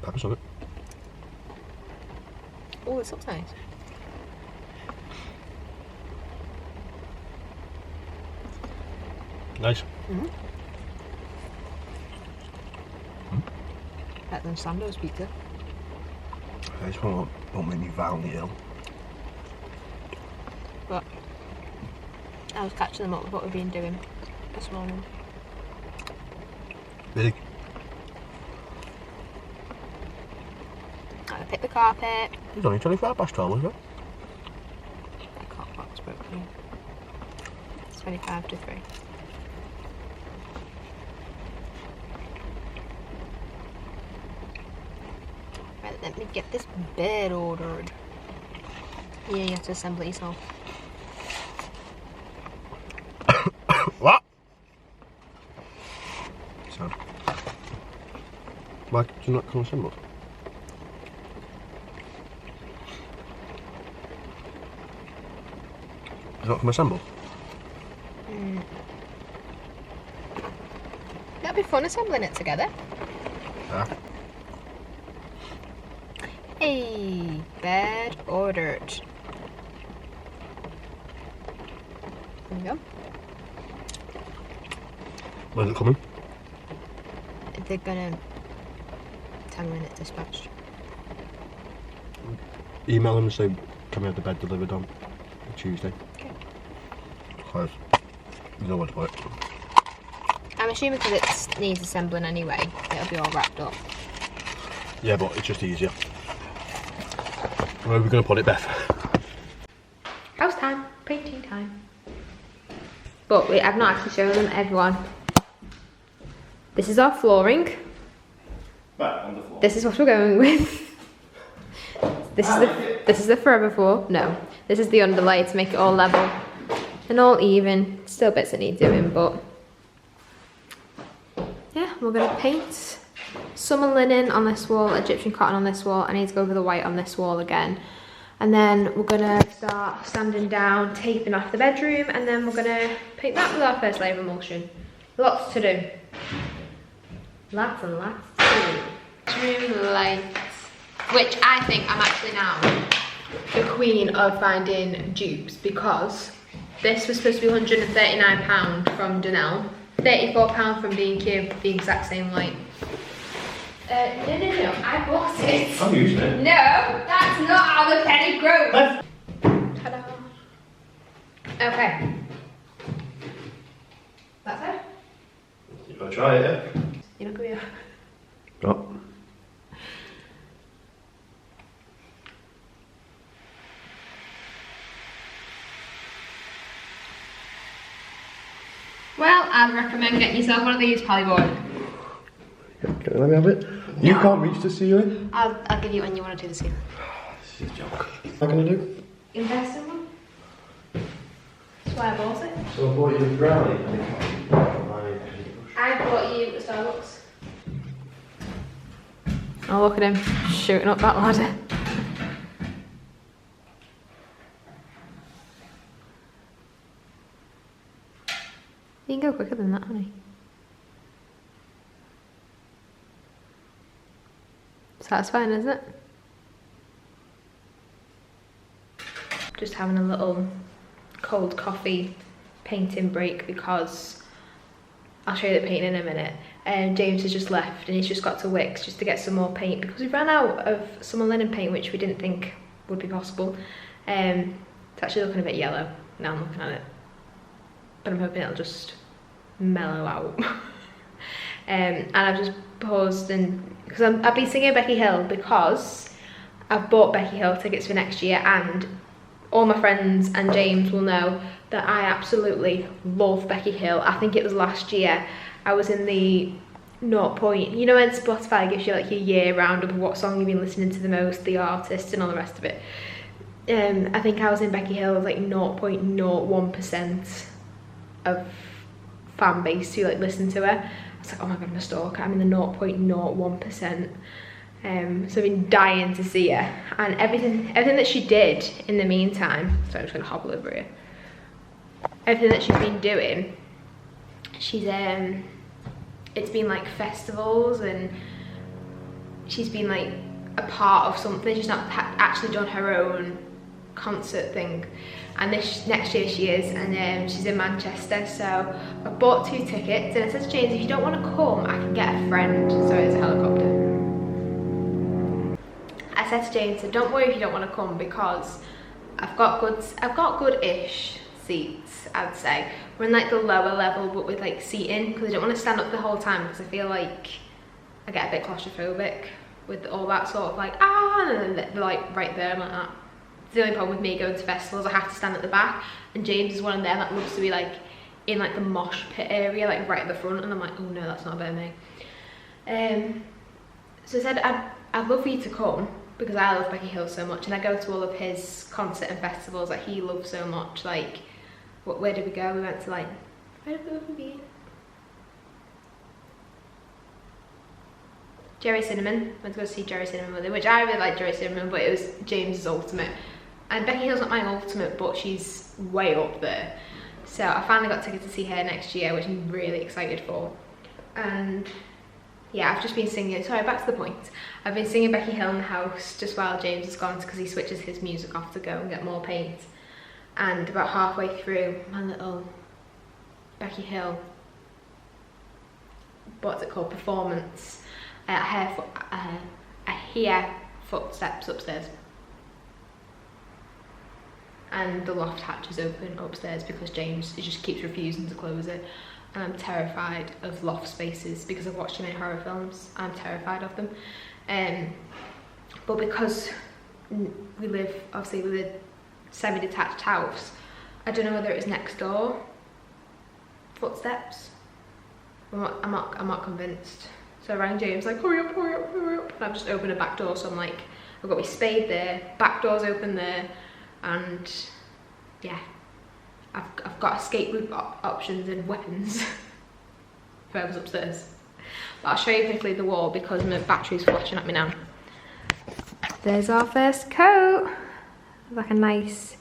Peppers on it. Oh, it looks nice. Nice. Better than Sando's pizza. I just won't make me violently ill. But I was catching them up with what we've been doing this morning. Big. I picked the carpet. It's only 25 past 12, isn't it? That carpet box broke me. It's 25 to 3. Right, let me get this bed ordered. Yeah, you have to assemble it yourself. What? So. Why do you not come assembled? Does it not come assembled? That'd be fun assembling it together. Yeah. Hey, bed ordered. There you go. When's it coming? They're gonna tell me when it's dispatched. Email them and say, can we have the bed delivered on Tuesday? Okay. Because you know where to put it. I'm assuming because it needs assembling anyway, it'll be all wrapped up. Yeah, but it's just easier. Where are we going to put it, Beth? House time, painting time. But wait, I've not actually shown them everyone. This is our flooring. Right, on the floor. This is what we're going with. This is the forever floor. No, this is the underlay to make it all level and all even. Still bits that need doing, but yeah, we're gonna paint summer linen on this wall, Egyptian cotton on this wall. I need to go over the white on this wall again. And then we're gonna start sanding down, taping off the bedroom, and then we're gonna paint that with our first layer of emulsion. Lots to do. Lots and lots to do. Bedroom lights, which I think I'm actually now the queen of finding dupes, because this was supposed to be £139 from Dunelm, £34 from B&Q, the exact same light. No, I bought it. I'm using it. No, that's not how the penny grows. Ta-da. Okay. That's it. You gotta try it, yeah? You're not going to Oh. Well, I'd recommend getting yourself one of these polyboard. Can let me have it? You can't reach the ceiling. I'll give you one you want to do the ceiling. This is a joke. What am I going to do? Invest in one. That's why I bought it. So I bought you a brownie. I bought you a Starbucks. Oh, look at him shooting up that ladder. You can go quicker than that, honey. Satisfying, isn't it? Just having a little cold coffee painting break because I'll show you the painting in a minute. James has just left and he's just got to Wickes just to get some more paint because we ran out of summer linen paint, which we didn't think would be possible. It's actually looking a bit yellow now I'm looking at it, but I'm hoping it'll just mellow out. And I've just paused and because I've been singing Becky Hill because I've bought Becky Hill tickets for next year, and all my friends and James will know that I absolutely love Becky Hill. I think it was last year I was in the 0 point, you know when Spotify gives you like your year roundup of what song you've been listening to the most, the artist and all the rest of it. I think I was in Becky Hill's like 0.01% of fan base who like listened to her. I was like, oh my god, I'm a stalker, I'm in the 0.01%. So I've been dying to see her, and everything that she did in the meantime, so I'm just gonna hobble over here. Everything that she's been doing, she's it's been like festivals and she's been like a part of something. She's not actually done her own concert thing, and this next year she is, and she's in Manchester. So I bought 2 tickets and I said to James, if you don't want to come I can get a friend. Sorry, there's a helicopter. I said to James, so don't worry if you don't want to come because I've got good-ish seats, I'd say. We're in like the lower level but with like seating because I don't want to stand up the whole time because I feel like I get a bit claustrophobic with all that sort of like and then they're like right there, I'm like that. It's the only problem with me going to festivals, I have to stand at the back, and James is one of them that loves to be like in like the mosh pit area, like right at the front, and I'm like, oh no, that's not about me. So I said I'd love for you to come because I love Becky Hill so much and I go to all of his concert and festivals that he loves so much. Like, where did we go? We went to like, where did we be? Jerry Cinnamon. Went to go see Jerry Cinnamon with him, which I really like Jerry Cinnamon, but it was James's ultimate. And Becky Hill's not my ultimate, but she's way up there. So I finally got tickets to see her next year, which I'm really excited for. And yeah, I've just been singing, sorry, back to the point. I've been singing Becky Hill in the house just while James has gone because he switches his music off to go and get more paint. And about halfway through my little Becky Hill, what's it called, performance, I hear footsteps upstairs. And the loft hatch is open upstairs because James just keeps refusing to close it. And I'm terrified of loft spaces because I've watched too many horror films. I'm terrified of them. But because we live obviously with a semi-detached house, I don't know whether it was next door footsteps. I'm not convinced. So I rang James like, hurry up, hurry up, hurry up. And I've just opened a back door, so I'm like, I've got my spade there, back door's open there, and yeah. I've got escape route options and weapons. Whoever's upstairs. But I'll show you quickly the wall because my battery's flashing at me now. There's our first coat. Like a nice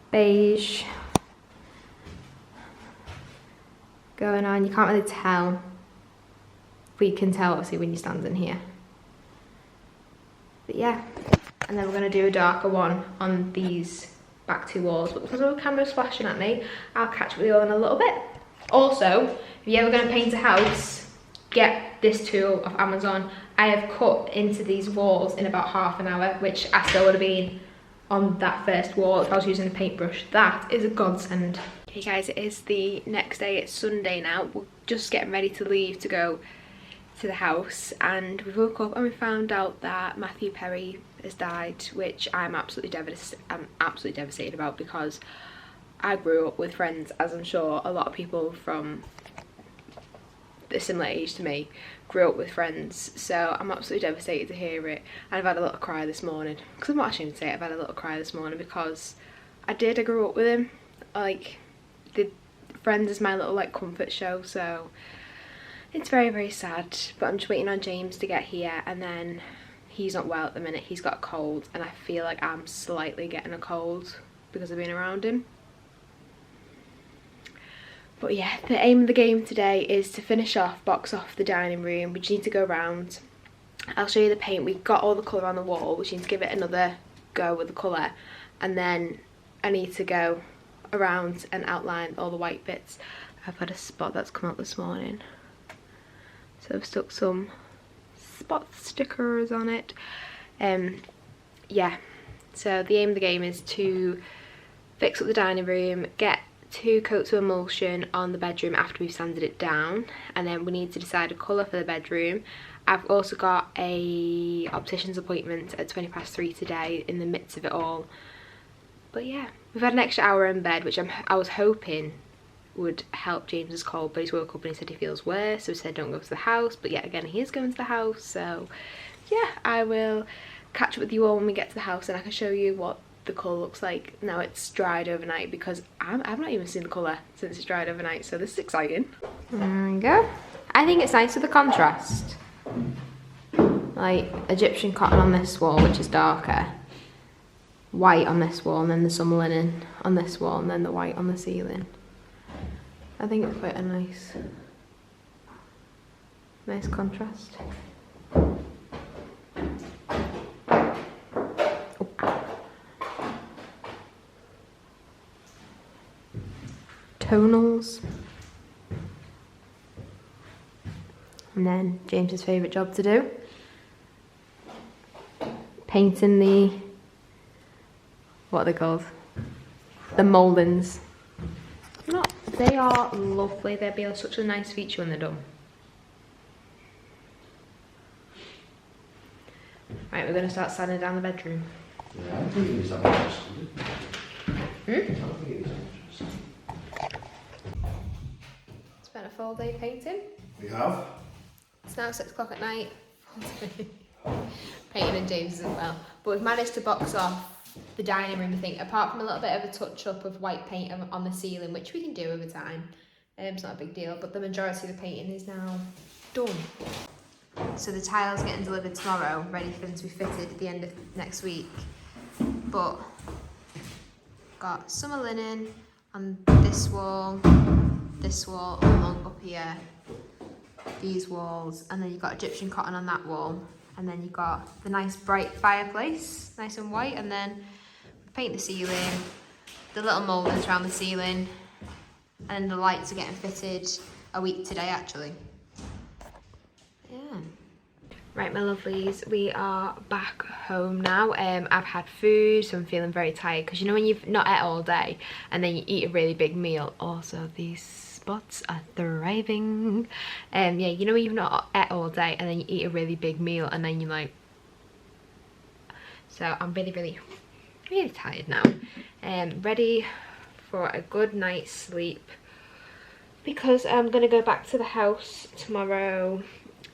beige going on. You can't really tell. But you can tell obviously when you stand in here. But yeah. And then we're going to do a darker one on these back 2 walls, but because all the camera's flashing at me, I'll catch up with you all in a little bit. Also, if you're ever going to paint a house, get this tool off Amazon. I have cut into these walls in about half an hour, which I still would have been on that first wall if I was using a paintbrush. That is a godsend. Okay guys, it is the next day, it's Sunday now. We're just getting ready to leave to go to the house, and we woke up and we found out that Matthew Perry has died, which I'm absolutely devastated about because I grew up with friends, as I'm sure a lot of people from a similar age to me grew up with friends, so I'm absolutely devastated to hear it. And I've had a little cry this morning, because I'm not ashamed to say it, I've had a little cry this morning because I grew up with him. Like, the Friends is my little like comfort show, so it's very, very sad. But I'm just waiting on James to get here, and then he's not well at the minute. He's got a cold, and I feel like I'm slightly getting a cold because I've been around him. But yeah, the aim of the game today is to finish off, box off the dining room. We just need to go around I'll show you the paint. We've got all the colour on the wall, which needs to give it another go with the colour, and then I need to go around and outline all the white bits. I've had a spot that's come out this morning, so I've stuck some spot stickers on it. Yeah, so the aim of the game is to fix up the dining room, get 2 coats of emulsion on the bedroom after we've sanded it down, and then we need to decide a colour for the bedroom. I've also got a optician's appointment at 3:20 today in the midst of it all. But yeah, we've had an extra hour in bed, which I was hoping would help James's cold, but he's woke up and he said he feels worse, so he said don't go to the house. But yet again, he is going to the house, so yeah, I will catch up with you all when we get to the house and I can show you what the colour looks like now it's dried overnight, because I've not even seen the colour since it's dried overnight, so this is exciting. There we go. I think it's nice with the contrast. Like Egyptian cotton on this wall, which is darker, white on this wall, and then the some linen on this wall, and then the white on the ceiling. I think it's quite a nice contrast. Tonals. And then James's favourite job to do, painting the, what are they called? The mouldings. They are lovely. They'll be such a nice feature when they're done. Right, we're going to start sanding down the bedroom. Yeah, I think it is that much. Spent a full day painting. We have. It's now 6 o'clock at night. Painting and James as well. But we've managed to box off the dining room, I think, apart from a little bit of a touch up of white paint on the ceiling, which we can do over time. It's not a big deal, but the majority of the painting is now done. So the tiles getting delivered tomorrow, ready for them to be fitted at the end of next week. But got summer linen on this wall, along up here, these walls, and then you've got Egyptian cotton on that wall, and then you've got the nice bright fireplace, nice and white, and then paint the ceiling, the little mouldings around the ceiling, and the lights are getting fitted a week today actually. Yeah. Right, my lovelies, we are back home now. I've had food, so I'm feeling very tired, because you know when you've not ate all day and then you eat a really big meal. Also, these spots are thriving. Yeah, you know when you've not ate all day and then you eat a really big meal and then you're like, so I'm really tired now. Ready for a good night's sleep, because I'm gonna go back to the house tomorrow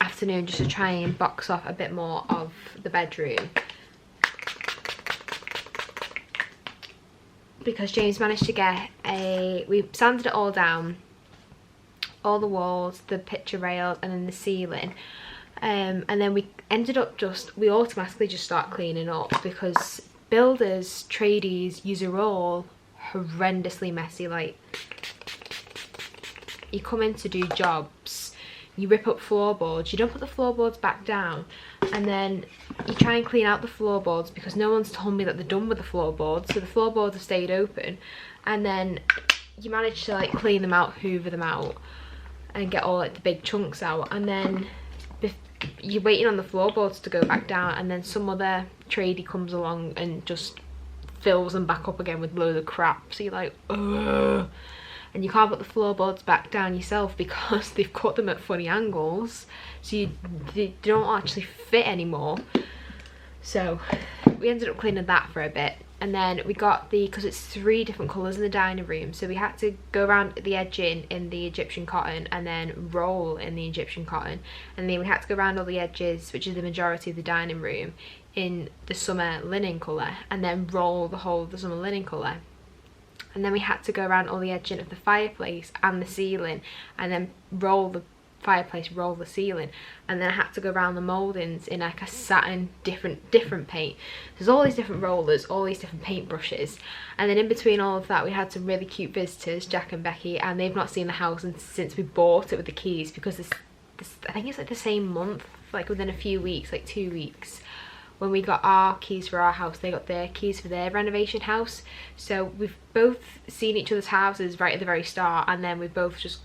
afternoon just to try and box off a bit more of the bedroom, because James managed to get we sanded it all down, all the walls, the picture rails, and then the ceiling, and then we ended up we automatically just start cleaning up, because builders, tradies, are all horrendously messy. Like, you come in to do jobs, you rip up floorboards, you don't put the floorboards back down, and then you try and clean out the floorboards because no one's told me that they're done with the floorboards, so the floorboards have stayed open, and then you manage to like clean them out, hoover them out, and get all like the big chunks out, and then you're waiting on the floorboards to go back down, and then some other tradie comes along and just fills them back up again with loads of crap, so you're like, ugh. And you can't put the floorboards back down yourself because they've cut them at funny angles, so they don't actually fit anymore. So we ended up cleaning that for a bit, and then we got because it's 3 different colours in the dining room, so we had to go around the edging in the Egyptian cotton and then roll in the Egyptian cotton, and then we had to go around all the edges, which is the majority of the dining room, in the summer linen colour, and then roll the whole of the summer linen colour. And then we had to go around all the edging of the fireplace and the ceiling, and then roll the fireplace, roll the ceiling, and then I had to go around the mouldings in like a satin different paint. There's all these different rollers, all these different paint brushes, and then in between all of that we had some really cute visitors, Jack and Becky, and they've not seen the house since we bought it with the keys, because I think it's like the same month like within a few weeks, like 2 weeks. When we got our keys for our house, they got their keys for their renovation house. So we've both seen each other's houses right at the very start, and then we've both just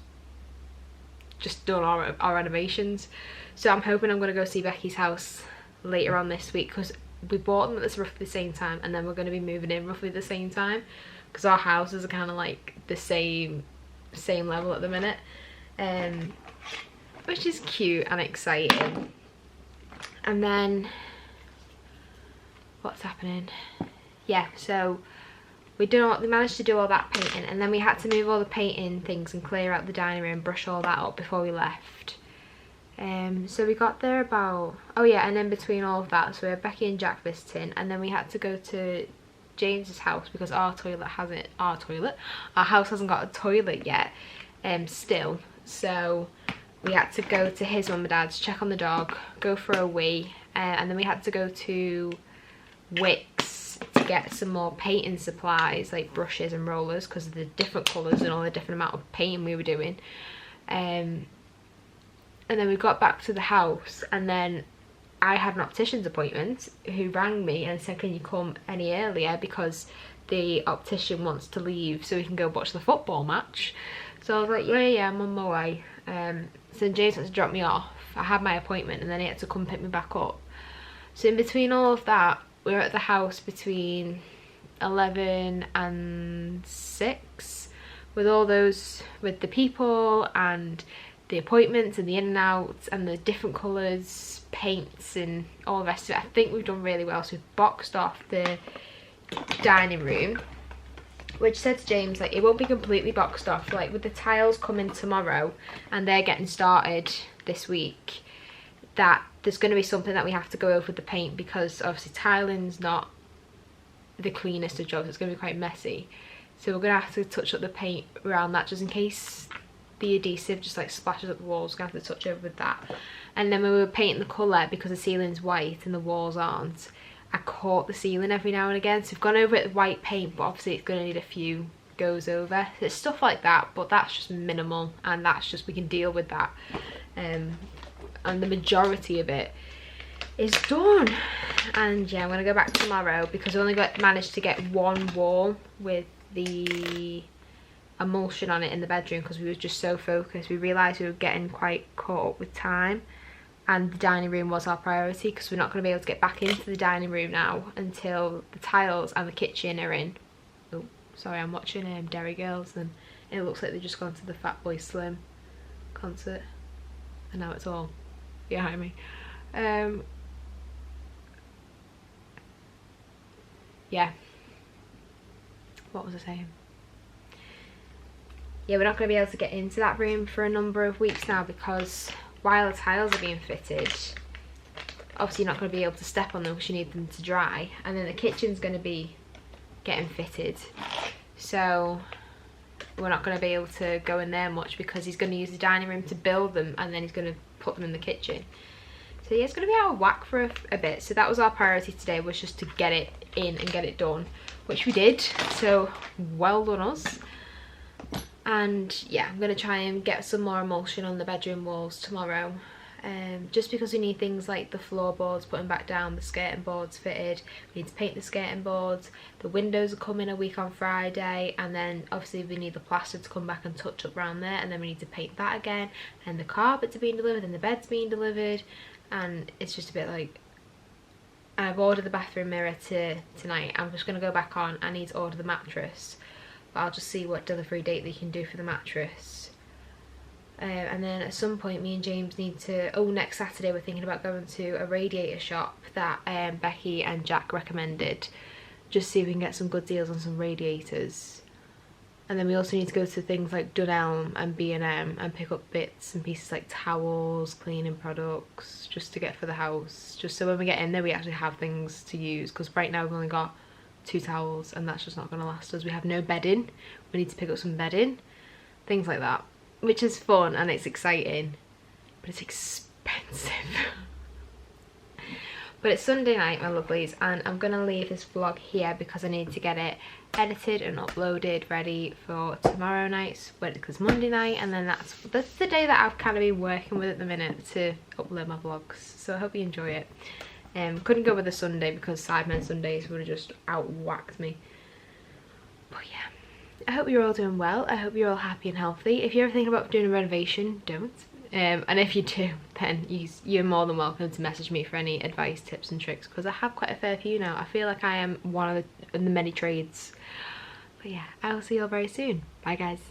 done our renovations. So I'm hoping I'm going to go see Becky's house later on this week, because we bought them at this roughly the same time, and then we're going to be moving in roughly the same time, because our houses are kind of like the same level at the minute, which is cute and exciting. And then what's happening? Yeah, so we managed to do all that painting, and then we had to move all the painting things and clear out the dining room, brush all that up before we left. So we got there about, oh yeah, and then between all of that, so we had Becky and Jack visiting, and then we had to go to James's house because our house hasn't got a toilet yet, still. So we had to go to his mum and dad's, check on the dog, go for a wee, and then we had to go to Wicks to get some more painting supplies like brushes and rollers, because of the different colours and all the different amount of painting we were doing. And then we got back to the house, and then I had an optician's appointment who rang me and said, can you come any earlier, because the optician wants to leave so we can go watch the football match. So I was like, yeah, I'm on my way. So James had to drop me off. I had my appointment, and then he had to come pick me back up. So in between all of that, we were at the house between 11 and 6 with all those, with the people and the appointments and the in and outs and the different colours, paints and all the rest of it. I think we've done really well. So we've boxed off the dining room, which said to James, like, it won't be completely boxed off, like with the tiles coming tomorrow and they're getting started this week, that there's going to be something that we have to go over with the paint, because obviously tiling's not the cleanest of jobs. It's going to be quite messy, so we're going to have to touch up the paint around that, just in case the adhesive just like splashes up the walls. We're going to have to touch over with that. And then when we were painting the colour, because the ceiling's white and the walls aren't, I caught the ceiling every now and again, so we've gone over it with white paint, but obviously it's going to need a few goes over. So it's stuff like that, but that's just minimal, and that's just, we can deal with that. And the majority of it is done. And yeah, I'm gonna go back tomorrow, because I only managed to get one wall with the emulsion on it in the bedroom, because we were just so focused. We realised we were getting quite caught up with time, and the dining room was our priority, because we're not going to be able to get back into the dining room now until the tiles and the kitchen are in. Oh, sorry, I'm watching Derry Girls, and it looks like they've just gone to the Fatboy Slim concert, and now it's all behind me. Yeah, what was I saying? Yeah, we're not going to be able to get into that room for a number of weeks now, because while the tiles are being fitted, obviously you're not going to be able to step on them because you need them to dry, and then the kitchen's going to be getting fitted, so we're not going to be able to go in there much, because he's going to use the dining room to build them, and then he's going to put them in the kitchen. So yeah, it's going to be out of whack for a bit. So that was our priority today, was just to get it in and get it done, which we did, so well done us. And yeah, I'm going to try and get some more emulsion on the bedroom walls tomorrow, just because we need things like the floorboards putting back down, the skirting boards fitted, we need to paint the skirting boards, the windows are coming a week on Friday, and then obviously we need the plaster to come back and touch up around there, and then we need to paint that again, and the carpets are being delivered, and the bed's being delivered, and it's just a bit like, I've ordered the bathroom mirror tonight. I'm just going to go back on. I need to order the mattress, but I'll just see what delivery date they can do for the mattress. And then at some point me and James need to, next Saturday we're thinking about going to a radiator shop that Becky and Jack recommended, just see if we can get some good deals on some radiators. And then we also need to go to things like Dunelm and B&M and pick up bits and pieces like towels, cleaning products, just to get for the house, just so when we get in there we actually have things to use, because right now we've only got 2 towels and that's just not going to last us. We have no bedding, we need to pick up some bedding, things like that, which is fun and it's exciting, but it's expensive. But it's Sunday night, my lovelies, and I'm gonna leave this vlog here because I need to get it edited and uploaded ready for tomorrow night, because Monday night, and then that's the day that I've kind of been working with at the minute to upload my vlogs. So I hope you enjoy it. Couldn't go with the Sunday because Sidemen Sundays would have just outwhacked me. But yeah, I hope you're all doing well. I hope you're all happy and healthy. If you're ever thinking about doing a renovation, don't. And if you do, then you're more than welcome to message me for any advice, tips and tricks, because I have quite a fair few now. I feel like I am one of the many trades. But yeah, I will see you all very soon. Bye guys.